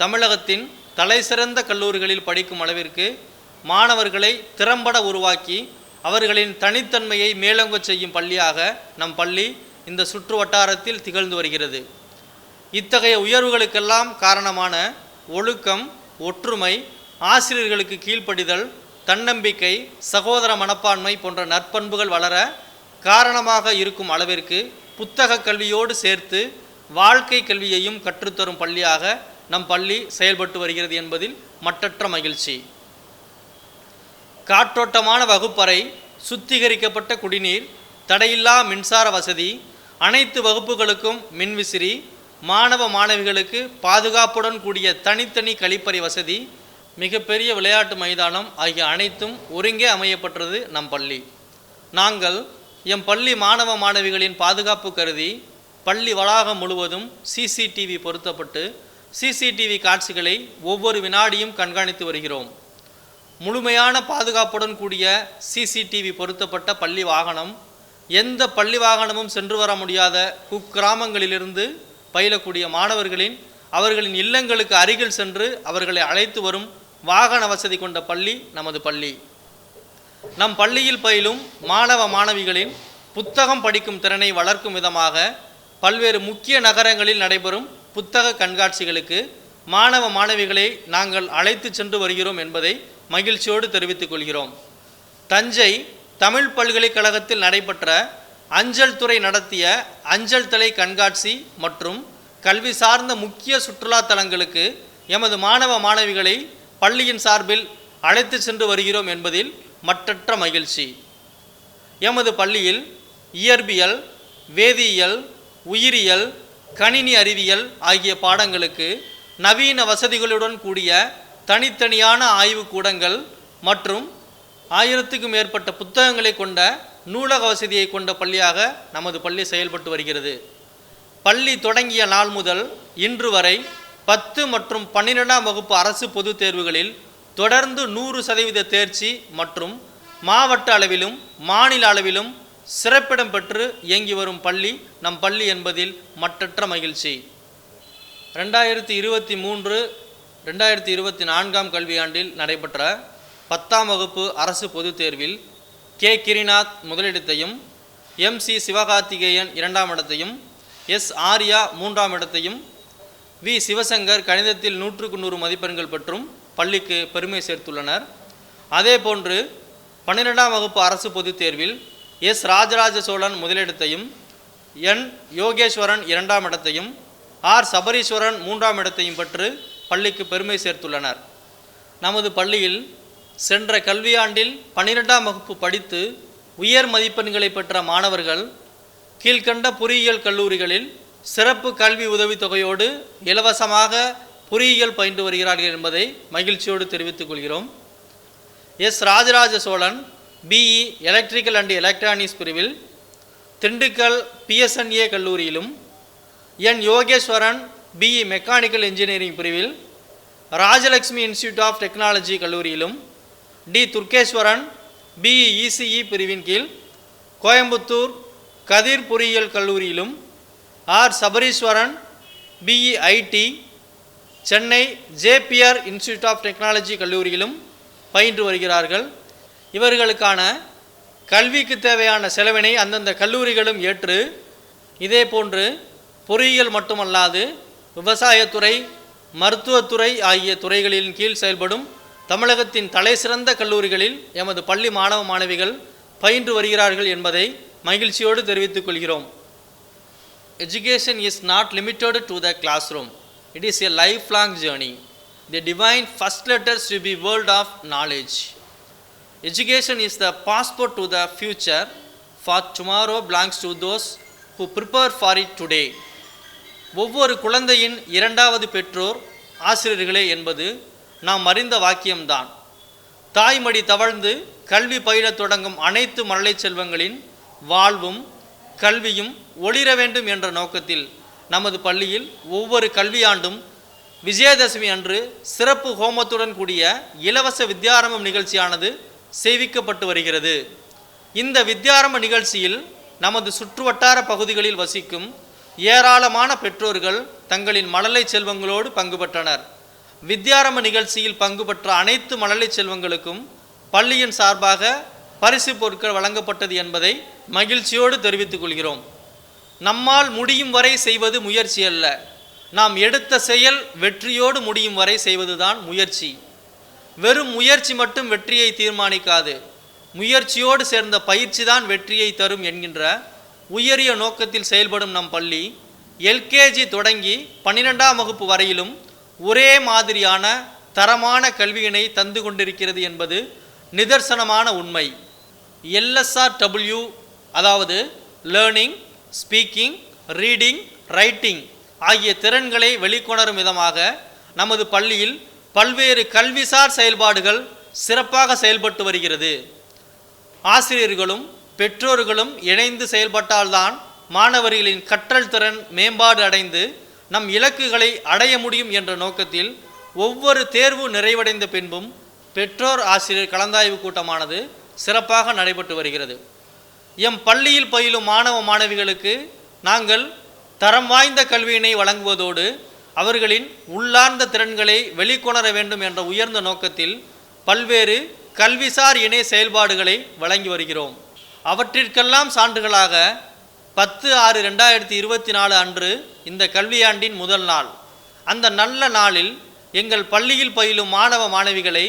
தமிழகத்தின் தலைசிறந்த கல்லூரிகளில் படிக்கும் அளவிற்கு மாணவர்களை திறம்பட உருவாக்கி அவர்களின் தனித்தன்மையை மேலோங்கச் செய்யும் பள்ளியாக நம் பள்ளி இந்த சுற்று வட்டாரத்தில் திகழ்ந்து வருகிறது. இத்தகைய உயர்வுகளுக்கெல்லாம் காரணமான ஒழுக்கம், ஒற்றுமை, ஆசிரியர்களுக்கு கீழ்ப்படிதல், தன்னம்பிக்கை, சகோதர மனப்பான்மை போன்ற நற்பண்புகள் வளர காரணமாக இருக்கும் அளவிற்கு புத்தக கல்வியோடு சேர்த்து வாழ்க்கை கல்வியையும் கற்றுத்தரும் பள்ளியாக நம் பள்ளி செயல்பட்டு வருகிறது என்பதில் மட்டற்ற மகிழ்ச்சி. காற்றோட்டமான வகுப்பறை, சுத்திகரிக்கப்பட்ட குடிநீர், தடையில்லா மின்சார வசதி, அனைத்து வகுப்புகளுக்கும் மின்விசிறி, மாணவ மாணவிகளுக்கு பாதுகாப்புடன் கூடிய தனித்தனி கழிப்பறை வசதி, மிகப்பெரிய விளையாட்டு மைதானம் ஆகிய அனைத்தும் ஒருங்கே அமையப்பட்டது நம் பள்ளி. நாங்கள் எம் பள்ளி மாணவ மாணவிகளின் பாதுகாப்பு கருதி பள்ளி வளாகம் முழுவதும் சிசிடிவி பொருத்தப்பட்டு சிசிடிவி காட்சிகளை ஒவ்வொரு வினாடியும் கண்காணித்து வருகிறோம். முழுமையான பாதுகாப்புடன் கூடிய சிசிடிவி பொருத்தப்பட்ட பள்ளி வாகனம் எந்த பள்ளி வாகனமும் சென்று வர முடியாத குக்கிராமங்களிலிருந்து பயிலக்கூடிய மாணவர்களின் அவர்களின் இல்லங்களுக்கு அருகில் சென்று அவர்களை அழைத்து வரும் வாகன வசதி கொண்ட பள்ளி நமது பள்ளி. நம் பள்ளியில் பயிலும் மாணவ மாணவிகளின் புத்தகம் படிக்கும் திறனை வளர்க்கும் விதமாக பல்வேறு முக்கிய நகரங்களில் நடைபெறும் புத்தக கண்காட்சிகளுக்கு மாணவ மாணவிகளை நாங்கள் அழைத்து சென்று வருகிறோம் என்பதை மகிழ்ச்சியோடு தெரிவித்துக் கொள்கிறோம். தஞ்சை தமிழ் பல்கலைக்கழகத்தில் நடைபெற்ற அஞ்சல் துறை நடத்திய அஞ்சல் தலை கண்காட்சி மற்றும் கல்வி சார்ந்த முக்கிய சுற்றுலா தலங்களுக்கு எமது மாணவ மாணவிகளை பள்ளியின் சார்பில் அழைத்து சென்று வருகிறோம் என்பதில் மட்டற்ற மகிழ்ச்சி. எமது பள்ளியில் இயற்பியல், வேதியியல், உயிரியல், கணினி அறிவியல் ஆகிய பாடங்களுக்கு நவீன வசதிகளுடன் கூடிய தனித்தனியான ஆய்வு கூடங்கள் மற்றும் 1000க்கும் மேற்பட்ட புத்தகங்களை கொண்ட நூலக வசதியை கொண்ட பள்ளியாக நமது பள்ளி செயல்பட்டு வருகிறது. பள்ளி தொடங்கிய நாள் முதல் இன்று வரை 10 மற்றும் 12ஆம் வகுப்பு அரசு பொதுத் தேர்வுகளில் தொடர்ந்து 100% தேர்ச்சி மற்றும் மாவட்ட அளவிலும் மாநில அளவிலும் சிறப்பிடம் பெற்று இயங்கி வரும் பள்ளி நம் பள்ளி என்பதில் மட்டற்ற மகிழ்ச்சி. 2023-2024 கல்வியாண்டில் நடைபெற்ற 10ஆம் வகுப்பு அரசு பொதுத் தேர்வில் கே. கிரிநாத் முதலிடத்தையும், MC சிவகார்த்திகேயன் 2ஆம் இடத்தையும், S. ஆர்யா 3ஆம் இடத்தையும், V. சிவசங்கர் கணிதத்தில் 100க்கு 100 மதிப்பெண்கள் பெற்றும் பள்ளிக்கு பெருமை சேர்த்துள்ளனர். அதேபோன்று 12ஆம் வகுப்பு அரசு பொதுத் தேர்வில் எஸ் ராஜராஜ சோழன் முதலிடத்தையும், என் யோகேஸ்வரன் 2ஆம் இடத்தையும், ஆர் சபரீஸ்வரன் 3ஆம் இடத்தையும் பெற்று பள்ளிக்கு பெருமை சேர்த்துள்ளனர். நமது பள்ளியில் சென்ற கல்வியாண்டில் 12ஆம் வகுப்பு படித்து உயர் மதிப்பெண்களை பெற்ற மாணவர்கள் கீழ்கண்ட பொறியியல் கல்லூரிகளில் சிறப்பு கல்வி உதவித்தொகையோடு இலவசமாக பொறியியல் பயின்று வருகிறார்கள் என்பதை மகிழ்ச்சியோடு தெரிவித்துக் கொள்கிறோம். S Rajaraja Cholan BE electrical and electronics பிரிவில் திண்டுக்கல் PSNA கல்லூரியிலும், N Yogeswaran BE mechanical engineering பிரிவில் ராஜலக்ஷ்மி இன்ஸ்டிடியூட் ஆஃப் டெக்னாலஜி கல்லூரியிலும், டி துர்கேஸ்வரன் பிஇ ECE பிரிவின் கீழ் கோயம்புத்தூர் கதிர் பொறியியல் கல்லூரியிலும், R Sabareeswaran BE IT Chennai JPR institute of technology கல்லூரியிலும் பயின்று வருகிறார்கள். இவர்களுக்கான கல்விக்கு தேவையான செலவினை அந்தந்த கல்லூரிகளும் ஏற்று இதேபோன்று பொறியியல் மட்டுமல்லாது விவசாயத்துறை, மருத்துவத்துறை ஆகிய துறைகளின் கீழ் செயல்படும் தமிழகத்தின் தலைசிறந்த கல்லூரிகளில் எமது பள்ளி மாணவ மாணவிகள் பயின்று வருகிறார்கள் என்பதை மகிழ்ச்சியோடு தெரிவித்துக் கொள்கிறோம். Education is not limited to the classroom. It is a lifelong journey. The divine first letters to be world of knowledge. Education is the passport to the future, for tomorrow belongs to those who prepare for it today. ஒவ்வொரு குழந்தையின் இரண்டாவது பெற்றோர் ஆசிரியர்களே என்பது நாம் அறிந்த வாக்கியம்தான். தாய்மடி தவழ்ந்து கல்வி பயிலத் தொடங்கும் அனைத்து மழலை செல்வங்களின் வாழ்வும் கல்வியும் ஒளிர வேண்டும் என்ற நோக்கத்தில் நமது பள்ளியில் ஒவ்வொரு கல்வியாண்டும் விஜயதசமி அன்று சிறப்பு ஹோமத்துடன் கூடிய இலவச வித்யாரம்பம் நிகழ்ச்சியானது செய்விக்கப்பட்டு வருகிறது. இந்த வித்யாரம்ப நிகழ்ச்சியில் நமது சுற்றுவட்டார பகுதிகளில் வசிக்கும் ஏராளமான பெற்றோர்கள் தங்களின் மழலை செல்வங்களோடு பங்கு பெற்றனர். வித்யாரம்ப நிகழ்ச்சியில் பங்கு பெற்ற அனைத்து மழலை செல்வங்களுக்கும் பள்ளியின் சார்பாக பரிசு பொருட்கள் வழங்கப்பட்டது என்பதை மகிழ்ச்சியோடு தெரிவித்துக் கொள்கிறோம். நம்மால் முடியும் வரை செய்வது முயற்சி அல்ல, நாம் எடுத்த செயல் வெற்றியோடு முடியும் வரை செய்வதுதான் முயற்சி. வெறும் முயற்சி மட்டும் வெற்றியை தீர்மானிக்காது, முயற்சியோடு சேர்ந்த பயிற்சி தான் வெற்றியை தரும் என்கின்ற உயரிய நோக்கத்தில் செயல்படும் நம் பள்ளி LKG தொடங்கி 12ஆம் வகுப்பு வரையிலும் ஒரே மாதிரியான தரமான கல்வியினை தந்து கொண்டிருக்கிறது என்பது நிதர்சனமான உண்மை. LSRW அதாவது லேர்னிங், ஸ்பீக்கிங், ரீடிங், ரைட்டிங் ஆகிய திறன்களை வெளிக்கொணரும் விதமாக நமது பள்ளியில் பல்வேறு கல்விசார் செயல்பாடுகள் சிறப்பாக செயல்பட்டு வருகிறது. ஆசிரியர்களும் பெற்றோர்களும் இணைந்து செயல்பட்டால்தான் மாணவர்களின் கற்றல் திறன் மேம்பாடு அடைந்து நம் இலக்குகளை அடைய முடியும் என்ற நோக்கத்தில் ஒவ்வொரு தேர்வு நிறைவடைந்த பின்பும் பெற்றோர் ஆசிரியர் கலந்தாய்வு கூட்டமானது சிறப்பாக நடைபெற்று வருகிறது. எம் பள்ளியில் பயிலும் மாணவ மாணவிகளுக்கு நாங்கள் தரம் வாய்ந்த கல்வியினை வழங்குவதோடு அவர்களின் உள்ளார்ந்த திறன்களை வெளிக்கொணர வேண்டும் என்ற உயர்ந்த நோக்கத்தில் பல்வேறு கல்விசார் இணை செயல்பாடுகளை வழங்கி வருகிறோம். அவற்றிற்கெல்லாம் சான்றுகளாக 10/6/2024 அன்று இந்த கல்வியாண்டின் முதல் நாள். அந்த நல்ல நாளில் எங்கள் பள்ளியில் பயிலும் மாணவ மாணவிகளை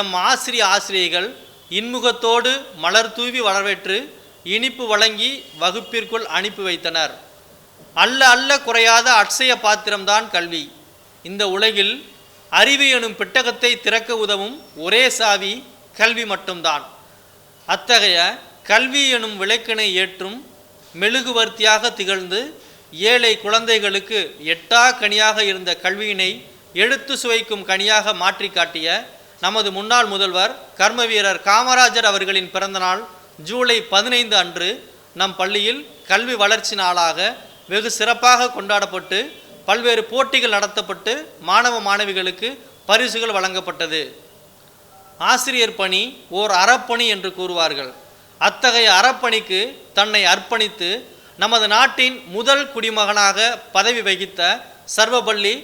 எம் ஆசிரியைகள் இன்முகத்தோடு மலர் தூவி வரவேற்று இனிப்பு வழங்கி வகுப்பிற்குள் அனுப்பி வைத்தனர். அல்ல அல்ல குறையாத அட்சய பாத்திரம்தான் கல்வி. இந்த உலகில் அறிவு எனும் பெட்டகத்தை திறக்க உதவும் ஒரே சாவி கல்வி மட்டும்தான். அத்தகைய கல்வி எனும் விளக்கினை ஏற்றும் மெழுகுவர்த்தியாக திகழ்ந்து ஏழை குழந்தைகளுக்கு எட்டா கனியாக இருந்த கல்வியினை எடுத்து சுவைக்கும் கனியாக மாற்றி காட்டிய நமது முன்னாள் முதல்வர் கர்மவீரர் காமராஜர் அவர்களின் பிறந்தநாள் ஜூலை 15 அன்று நம் பள்ளியில் கல்வி வளர்ச்சி நாளாக வெகு சிறப்பாக கொண்டாடப்பட்டு பல்வேறு போட்டிகள் நடத்தப்பட்டு மாணவ மாணவிகளுக்கு பரிசுகள் வழங்கப்பட்டது. ஆசிரியர் பணி ஓர் அறப்பணி என்று கூறுவார்கள். அத்தகைய அறப்பணிக்கு தன்னை அர்ப்பணித்து நமது நாட்டின் முதல் குடிமகனாக பதவி வகித்த சர்வபள்ளி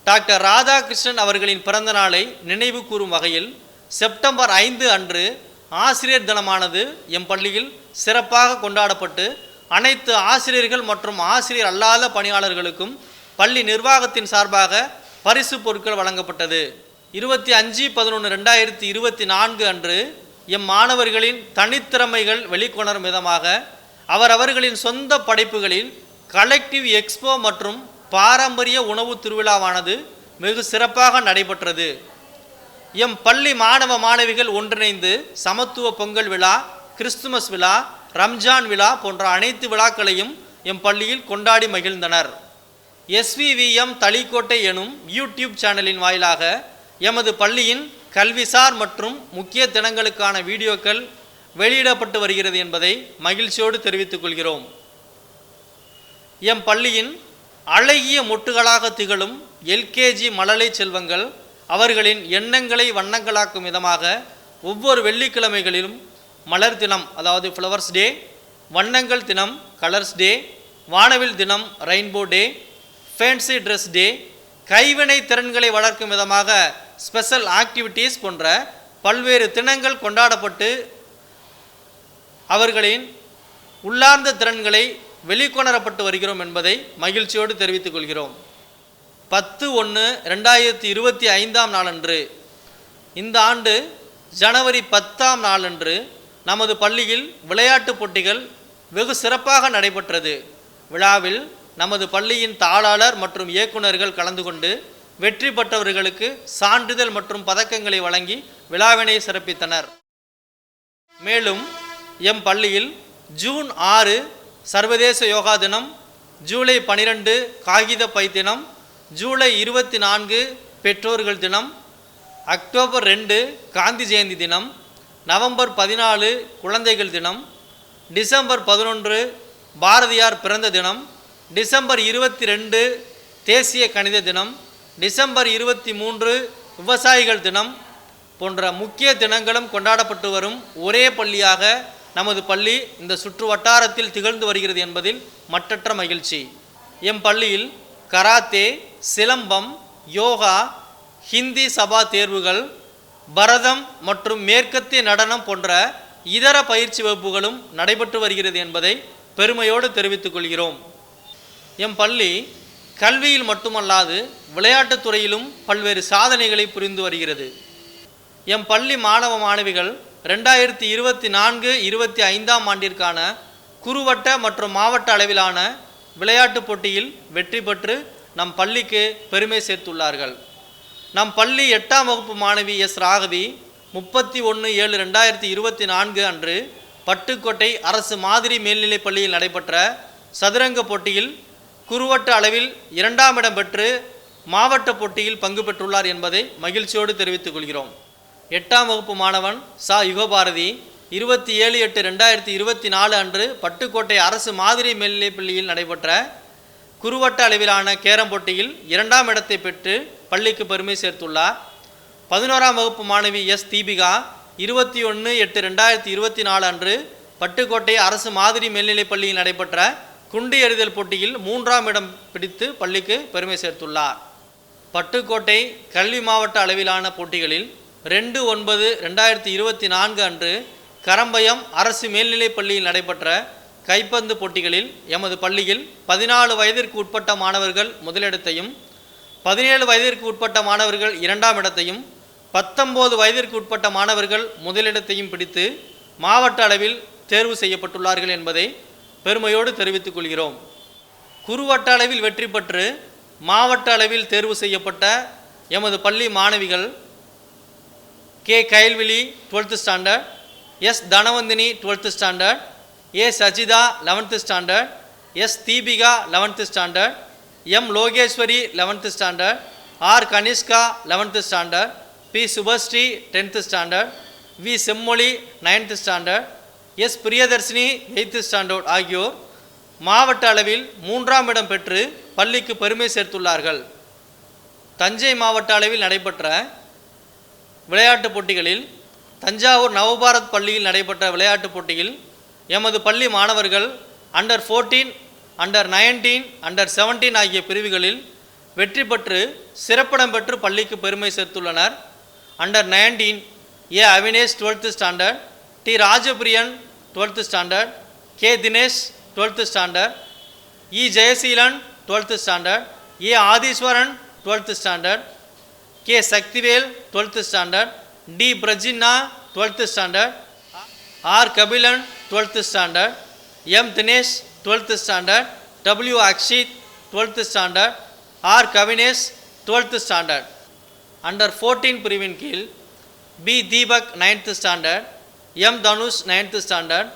டாக்டர் ராதாகிருஷ்ணன் அவர்களின் பிறந்த நாளை நினைவு கூறும் வகையில் செப்டம்பர் 5 அன்று ஆசிரியர் தினமானது எம் பள்ளியில் சிறப்பாக கொண்டாடப்பட்டு அனைத்து ஆசிரியர்கள் மற்றும் ஆசிரியர் அல்லாத பணியாளர்களுக்கும் பள்ளி நிர்வாகத்தின் சார்பாக பரிசு பொருட்கள் வழங்கப்பட்டது. 25/11/2024 அன்று எம் மாணவர்களின் தனித்திறமைகள் வெளிக்கொணரும் விதமாக அவரவர்களின் சொந்த படைப்புகளில் கலெக்டிவ் எக்ஸ்போ மற்றும் பாரம்பரிய உணவு திருவிழாவானது வெகு சிறப்பாக நடைபெற்றது. எம் பள்ளி மாணவ மாணவிகள் ஒன்றிணைந்து சமத்துவ பொங்கல் விழா, கிறிஸ்துமஸ் விழா, ரம்ஜான் விழா போன்ற அனைத்து விழாக்களையும் எம் பள்ளியில் கொண்டாடி மகிழ்ந்தனர். SVVM தளிக்கோட்டை எனும் யூடியூப் சேனலின் வாயிலாக எமது பள்ளியின் கல்விசார் மற்றும் முக்கிய தினங்களுக்கான வீடியோக்கள் வெளியிடப்பட்டு வருகிறது என்பதை மகிழ்ச்சியோடு தெரிவித்துக் கொள்கிறோம். எம் பள்ளியின் அழகிய மொட்டுகளாக திகழும் LKG மழலை செல்வங்கள் அவர்களின் எண்ணங்களை வண்ணங்களாக்கும் விதமாக ஒவ்வொரு வெள்ளிக்கிழமைகளிலும் மலர் தினம், அதாவது ஃப்ளவர்ஸ் டே, வண்ணங்கள் தினம், கலர்ஸ் டே, வானவில் தினம், ரெயின்போ டே, ஃபேன்சி ட்ரெஸ் டே, கைவினை திறன்களை வளர்க்கும் விதமாக ஸ்பெஷல் ஆக்டிவிட்டீஸ் போன்ற பல்வேறு தினங்கள் கொண்டாடப்பட்டு அவர்களின் உள்ளார்ந்த திறன்களை வெளிக்கொணரப்பட்டு வருகிறோம் என்பதை மகிழ்ச்சியோடு தெரிவித்துக் கொள்கிறோம். 10/1/2025 நாளன்று, இந்த ஆண்டு ஜனவரி 10 நாளன்று நமது பள்ளியில் விளையாட்டுப் போட்டிகள் வெகு சிறப்பாக நடைபெற்றது. விழாவில் நமது பள்ளியின் தாளாளர் மற்றும் இயக்குநர்கள் கலந்து கொண்டு வெற்றி பெற்றவர்களுக்கு சான்றிதழ் மற்றும் பதக்கங்களை வழங்கி விழாவினை சிறப்பித்தனர். மேலும் எம் பள்ளியில் ஜூன் 6 சர்வதேச யோகா தினம், ஜூலை 12 காகித பை தினம், ஜூலை 24 பெற்றோர்கள் தினம், அக்டோபர் 2 காந்தி ஜெயந்தி தினம், நவம்பர் 14 குழந்தைகள் தினம், டிசம்பர் 11 பாரதியார் பிறந்த தினம், டிசம்பர் 22 தேசிய கணித தினம், டிசம்பர் 23 விவசாயிகள் தினம் போன்ற முக்கிய தினங்களும் கொண்டாடப்பட்டு வரும் ஒரே பள்ளியாக நமது பள்ளி இந்த சுற்று வட்டாரத்தில் திகழ்ந்து வருகிறது என்பதில் மற்றற்ற மகிழ்ச்சி. எம் பள்ளியில் கராத்தே, சிலம்பம், யோகா, ஹிந்தி சபா தேர்வுகள், பரதம் மற்றும் மேற்கத்திய நடனம் போன்ற இதர பயிற்சி வகுப்புகளும் நடைபெற்று வருகிறது என்பதை பெருமையோடு தெரிவித்துக் கொள்கிறோம். எம் பள்ளி கல்வியில் மட்டுமல்லாது விளையாட்டுத் துறையிலும் பல்வேறு சாதனைகளை புரிந்து வருகிறது. எம் பள்ளி மாணவ மாணவிகள் 2024-25 ஆண்டிற்கான குறுவட்ட மற்றும் மாவட்ட அளவிலான விளையாட்டுப் போட்டியில் வெற்றி பெற்று நம் பள்ளிக்கு பெருமை சேர்த்துள்ளார்கள். நம் பள்ளி 8ஆம் வகுப்பு மாணவி S. ராகவி 31/7/2024 அன்று பட்டுக்கோட்டை அரசு மாதிரி மேல்நிலைப் பள்ளியில் நடைபெற்ற சதுரங்க போட்டியில் குறுவட்ட அளவில் 2ஆம் இடம் பெற்று மாவட்ட போட்டியில் பங்கு பெற்றுள்ளார் என்பதை மகிழ்ச்சியோடு தெரிவித்துக் கொள்கிறோம். 8ஆம் வகுப்பு மாணவன் சா. யுகபாரதி 27/8/2024 அன்று பட்டுக்கோட்டை அரசு மாதிரி மேல்நிலைப் பள்ளியில் நடைபெற்ற குறுவட்ட அளவிலான கேரம் போட்டியில் 2ஆம் இடத்தை பெற்று பள்ளிக்கு பெருமை சேர்த்துள்ளார். 11ஆம் வகுப்பு மாணவி S. தீபிகா 21/8/2024 அன்று பட்டுக்கோட்டை அரசு மாதிரி மேல்நிலைப் பள்ளியில் நடைபெற்ற குண்டு எறிதல் போட்டியில் 3ஆம் இடம் பிடித்து பள்ளிக்கு பெருமை சேர்த்துள்ளார். பட்டுக்கோட்டை கல்வி மாவட்ட அளவிலான போட்டிகளில் 2/9/2024 அன்று கரம்பயம் அரசு மேல்நிலைப் பள்ளியில் நடைபெற்ற கைப்பந்து போட்டிகளில் எமது பள்ளியில் 14 வயதிற்கு உட்பட்ட மாணவர்கள் முதலிடத்தையும், 17 வயதிற்கு உட்பட்ட மாணவர்கள் 2ஆம் இடத்தையும், 19 வயதிற்கு உட்பட்ட மாணவர்கள் முதலிடத்தையும் பிடித்து மாவட்ட அளவில் தேர்வு செய்யப்பட்டுள்ளார்கள் என்பதை பெருமையோடு தெரிவித்துக் கொள்கிறோம். குறுவட்ட அளவில் வெற்றி பெற்று மாவட்ட அளவில் தேர்வு செய்யப்பட்ட எமது பள்ளி மாணவிகள் K. Kayalvizhi 12th standard, S. Dhanavanthini 12th standard, A. Sajitha 11th standard, S. Deepika 11th standard, M. Logeswari 11th standard, R. Kanishka 11th standard, P. Subashree 10th standard, V. Semmozhi 9th standard, S. Priyadarshini 8th standard ஆகியோர் மாவட்ட அளவில் 3ஆம் இடம் பெற்று பள்ளிக்கு பெருமை சேர்த்துள்ளார்கள். தஞ்சை மாவட்ட அளவில் நடைபெற்ற விளையாட்டுப் போட்டிகளில் தஞ்சாவூர் நவபாரத் பள்ளியில் நடைபெற்ற விளையாட்டுப் போட்டியில் எமது பள்ளி மாணவர்கள் அண்டர் 14, அண்டர் 19, அண்டர் 17 ஆகிய பிரிவுகளில் வெற்றி பெற்று சிறப்பிடம் பெற்று பள்ளிக்கு பெருமை சேர்த்துள்ளனர். Under 19 A. Avinesh 12th standard, T. Rajapriyan 12th standard, K. Dinesh 12th standard, E. Jayaseelan 12th standard, A. Aadheeswaran 12th standard, K. Sakthivel 12th standard, D. Prajinna 12th standard, R. Kabilan 12th standard, M. Dinesh 12th standard, W. Akshit 12th standard, R. Kavines 12th standard. Under 14 பிரிவின் கீழ் B. Deepak 9th standard, M. Dhanush 9th standard,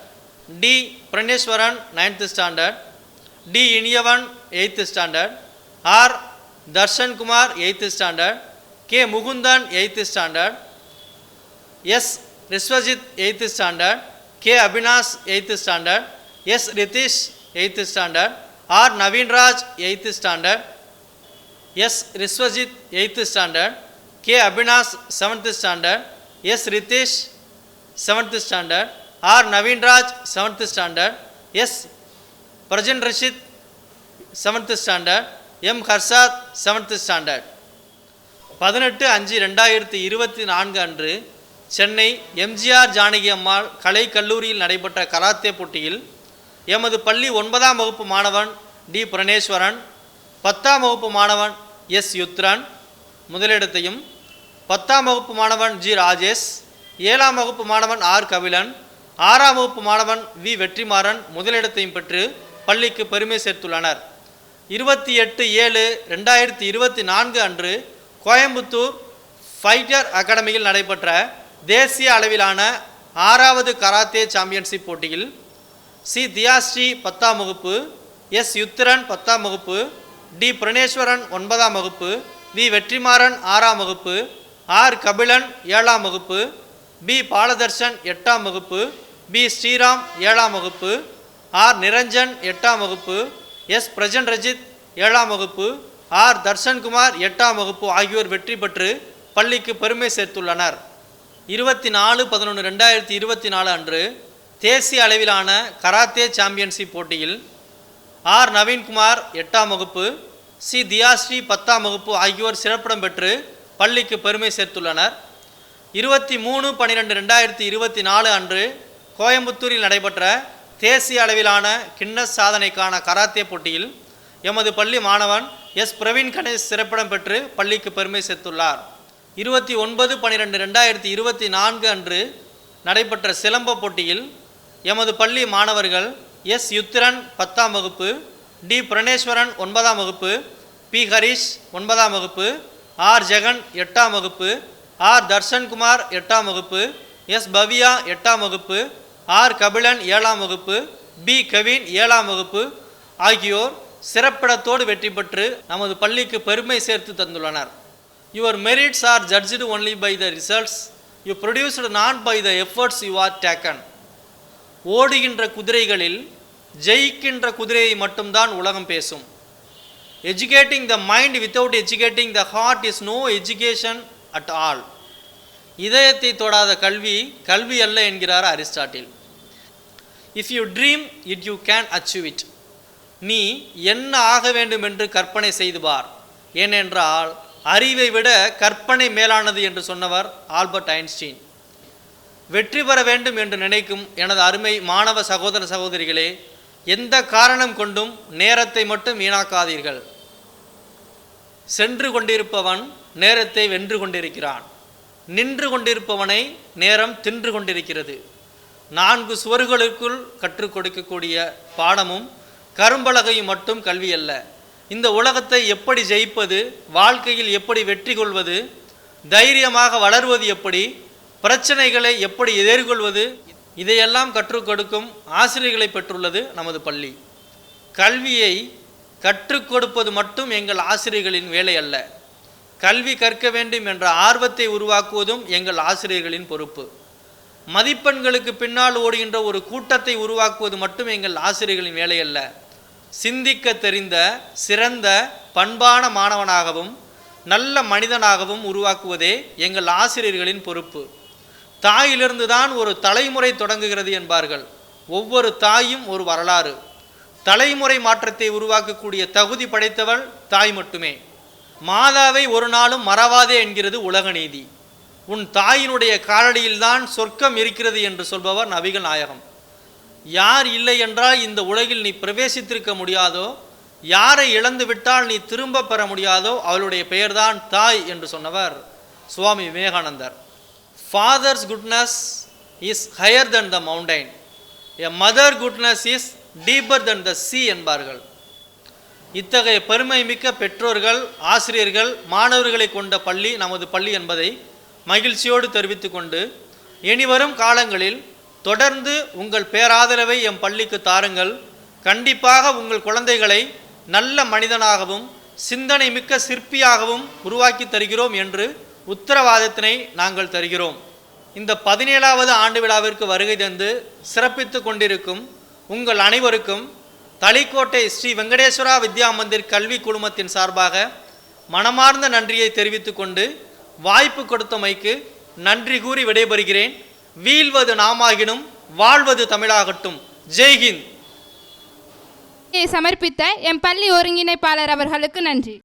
D. Praneshwaran 9th standard, D. Iniyavan 8th standard, R. Darshan Kumar 8th standard, K. Mugundan 8th standard, S. Riswajit 8th standard, K. Abhinash 8th standard, S. Ritish 8th standard, R. Naveen Raj 8th standard, S. Riswajit 8th standard, K. Abhinash 7th standard, S. Ritish 7th standard, R. Naveen Raj 7th standard, S. Prajan Rashid 7th standard, M. Harshad 7th standard. 18/5/2024 அன்று சென்னை எம்ஜிஆர் ஜானகி அம்மாள் கலை கல்லூரியில் நடைபெற்ற karate போட்டியில் எமது பள்ளி 9ஆம் வகுப்பு மாணவன் D. பிரணேஸ்வரன், 10ஆம் வகுப்பு மாணவன் எஸ். யுத்ரன் முதலிடத்தையும், 10ஆம் வகுப்பு மாணவன் ஜி. ராஜேஷ், 7ஆம் வகுப்பு மாணவன் ஆர். கபிலன், 6ஆம் வகுப்பு மாணவன் வி. வெற்றிமாறன் முதலிடத்தையும் பெற்று பள்ளிக்கு பெருமை சேர்த்துள்ளனர். 28/7/2024 அன்று கோயம்புத்தூர் ஃபைட்டர் அகாடமியில் நடைபெற்ற தேசிய அளவிலான 6வது கராத்தே சாம்பியன்ஷிப் போட்டியில் சி. தியாஸ்ரீ 10ஆம் வகுப்பு, எஸ். யுத்திரன் 10ஆம் வகுப்பு, டி. பிரணேஸ்வரன் 9ஆம் வகுப்பு, வி. வெற்றிமாறன் 6ஆம் வகுப்பு, ஆர். கபிலன் 7ஆம் வகுப்பு, பி. பாலதர்ஷன் 8ஆம் வகுப்பு, பி. ஸ்ரீராம் 7ஆம் வகுப்பு, ஆர். நிரஞ்சன் 8ஆம் வகுப்பு, எஸ். பிரஜன் ரஜித் 7ஆம் வகுப்பு, ஆர். தர்ஷன்குமார் 8ஆம் வகுப்பு ஆகியோர் வெற்றி பெற்று பள்ளிக்கு பெருமை சேர்த்துள்ளனர். 24/11/2024 அன்று தேசிய அளவிலான கராத்தே சாம்பியன்ஷிப் போட்டியில் ஆர். நவீன்குமார் 8ஆம் வகுப்பு, சி. தியாஸ்ரீ 10ஆம் வகுப்பு ஆகியோர் சிறப்பிடம் பெற்று பள்ளிக்கு பெருமை சேர்த்துள்ளனர். 23/12/2024 அன்று கோயம்புத்தூரில் நடைபெற்ற தேசிய அளவிலான கின்னஸ் சாதனைக்கான கராத்தே போட்டியில் எமது பள்ளி மாணவன் எஸ். பிரவீன் கணேஷ் சிறப்பிடம் பெற்று பள்ளிக்கு பெருமை சேர்த்துள்ளார். 29/12/2024 அன்று நடைபெற்ற சிலம்ப போட்டியில் எமது பள்ளி மாணவர்கள் எஸ். யுத்திரன் 10ஆம் வகுப்பு, டி. பிரணேஸ்வரன் 9ஆம் வகுப்பு, பி. ஹரிஷ் 9ஆம் வகுப்பு, ஆர். ஜெகன் 8ஆம் வகுப்பு, ஆர். தர்ஷன்குமார் 8ஆம் வகுப்பு, எஸ். பவியா 8ஆம் வகுப்பு, ஆர். கபிலன் 7ஆம் வகுப்பு, பி. கவின் 7ஆம் வகுப்பு ஆகியோர் சிறப்பிடத்தோடு வெற்றி பெற்று நமது பள்ளிக்கு பெருமை சேர்த்து தந்துள்ளனர். Your merits are judged only by the results you produced, not by the efforts you are taken. ஓடுகின்ற குதிரைகளில் ஜெயிக்கின்ற குதிரையை மட்டும்தான் உலகம் பேசும். Educating the mind without educating the heart is no education at all. இதயத்தை தொடாத கல்வி கல்வி அல்ல என்கிறார் Aristotle. If you dream it, you can achieve it. நீ என்ன ஆக வேண்டும் என்று கற்பனை செய்து பார், ஏனென்றால் அறிவை விட கற்பனை மேலானது என்று சொன்னவர் ஆல்பர்ட் ஐன்ஸ்டீன். வெற்றி பெற வேண்டும் என்று நினைக்கும் எனது அருமை மாணவ சகோதர சகோதரிகளே, எந்த காரணம் கொண்டும் நேரத்தை மட்டும் வீணாக்காதீர்கள். சென்று கொண்டிருப்பவன் நேரத்தை வென்று கொண்டிருக்கிறான், நின்று கொண்டிருப்பவனை நேரம் தின்று கொண்டிருக்கிறது. 4 சுவர்களுக்குள் கற்றுக் கொடுக்கக்கூடிய பாடமும் கரும்பலகையும் மட்டும் கல்வி அல்ல. இந்த உலகத்தை எப்படி ஜெயிப்பது, வாழ்க்கையில் எப்படி வெற்றி கொள்வது, தைரியமாக வளர்வது எப்படி, பிரச்சனைகளை எப்படி எதிர்கொள்வது, இதையெல்லாம் கற்றுக் கொடுக்கும் ஆசிரியர்களை பெற்றுள்ளது நமது பள்ளி. கல்வியை கற்றுக் கொடுப்பது மட்டும் எங்கள் ஆசிரியர்களின் வேலை அல்ல, கல்வி கற்க வேண்டும் என்ற ஆர்வத்தை உருவாக்குவதும் எங்கள் ஆசிரியர்களின் பொறுப்பு. மதிப்பெண்களுக்கு பின்னால் ஓடுகின்ற ஒரு கூட்டத்தை உருவாக்குவது மட்டும் எங்கள் ஆசிரியர்களின் வேலை அல்ல, சிந்திக்க தெரிந்த சிறந்த பண்பான மாணவனாகவும் நல்ல மனிதனாகவும் உருவாக்குவதே எங்கள் ஆசிரியர்களின் பொறுப்பு. தாயிலிருந்து தான் ஒரு தலைமுறை தொடங்குகிறது என்பார்கள். ஒவ்வொரு தாயும் ஒரு வரலாறு. தலைமுறை மாற்றத்தை உருவாக்கக்கூடிய தகுதி படைத்தவள் தாய் மட்டுமே. மாதாவை ஒரு நாளும் மறவாதே என்கிறது உலக நீதி. உன் தாயினுடைய காலடியில்தான் சொர்க்கம் இருக்கிறது என்று சொல்பவர் நபிகள் நாயகம். யார் இல்லை என்றால் இந்த உலகில் நீ பிரவேசித்திருக்க முடியாதோ, யாரை இழந்து விட்டால் நீ திரும்ப பெற முடியாதோ அவளுடைய பெயர்தான் தாய் என்று சொன்னவர் சுவாமி விவேகானந்தர். Father's goodness is higher than the mountain. A mother goodness is deeper than the sea என்பார்கள். இத்தகைய பெருமை மிக்க பெற்றோர்கள், ஆசிரியர்கள், மாணவர்களை கொண்ட பள்ளி நமது பள்ளி என்பதை மகிழ்ச்சியோடு தெரிவித்து கொண்டு, இனிவரும் காலங்களில் தொடர்ந்து உங்கள் பேராதரவை எம் பள்ளிக்கு தாருங்கள். கண்டிப்பாக உங்கள் குழந்தைகளை நல்ல மனிதனாகவும் சிந்தனை மிக்க சிற்பியாகவும் உருவாக்கி தருகிறோம் என்று உத்தரவாதத்தினை நாங்கள் தருகிறோம். இந்த 17வது ஆண்டு விழாவிற்கு வருகை தந்து சிறப்பித்து கொண்டிருக்கும் உங்கள் அனைவருக்கும் தளிக்கோட்டை ஸ்ரீ வெங்கடேஸ்வரா வித்யா மந்திர் கல்வி குழுமத்தின் சார்பாக மனமார்ந்த நன்றியை தெரிவித்து கொண்டு வாய்ப்பு கொடுத்தமைக்கு நன்றி கூறி விடைபெறுகிறேன். வீழ்வது நாமாகினும் வாழ்வது தமிழாகட்டும். ஜெய்ஹிந்த். சமர்ப்பித்த எம் பள்ளி ஒருங்கிணைப்பாளர் அவர்களுக்கு நன்றி.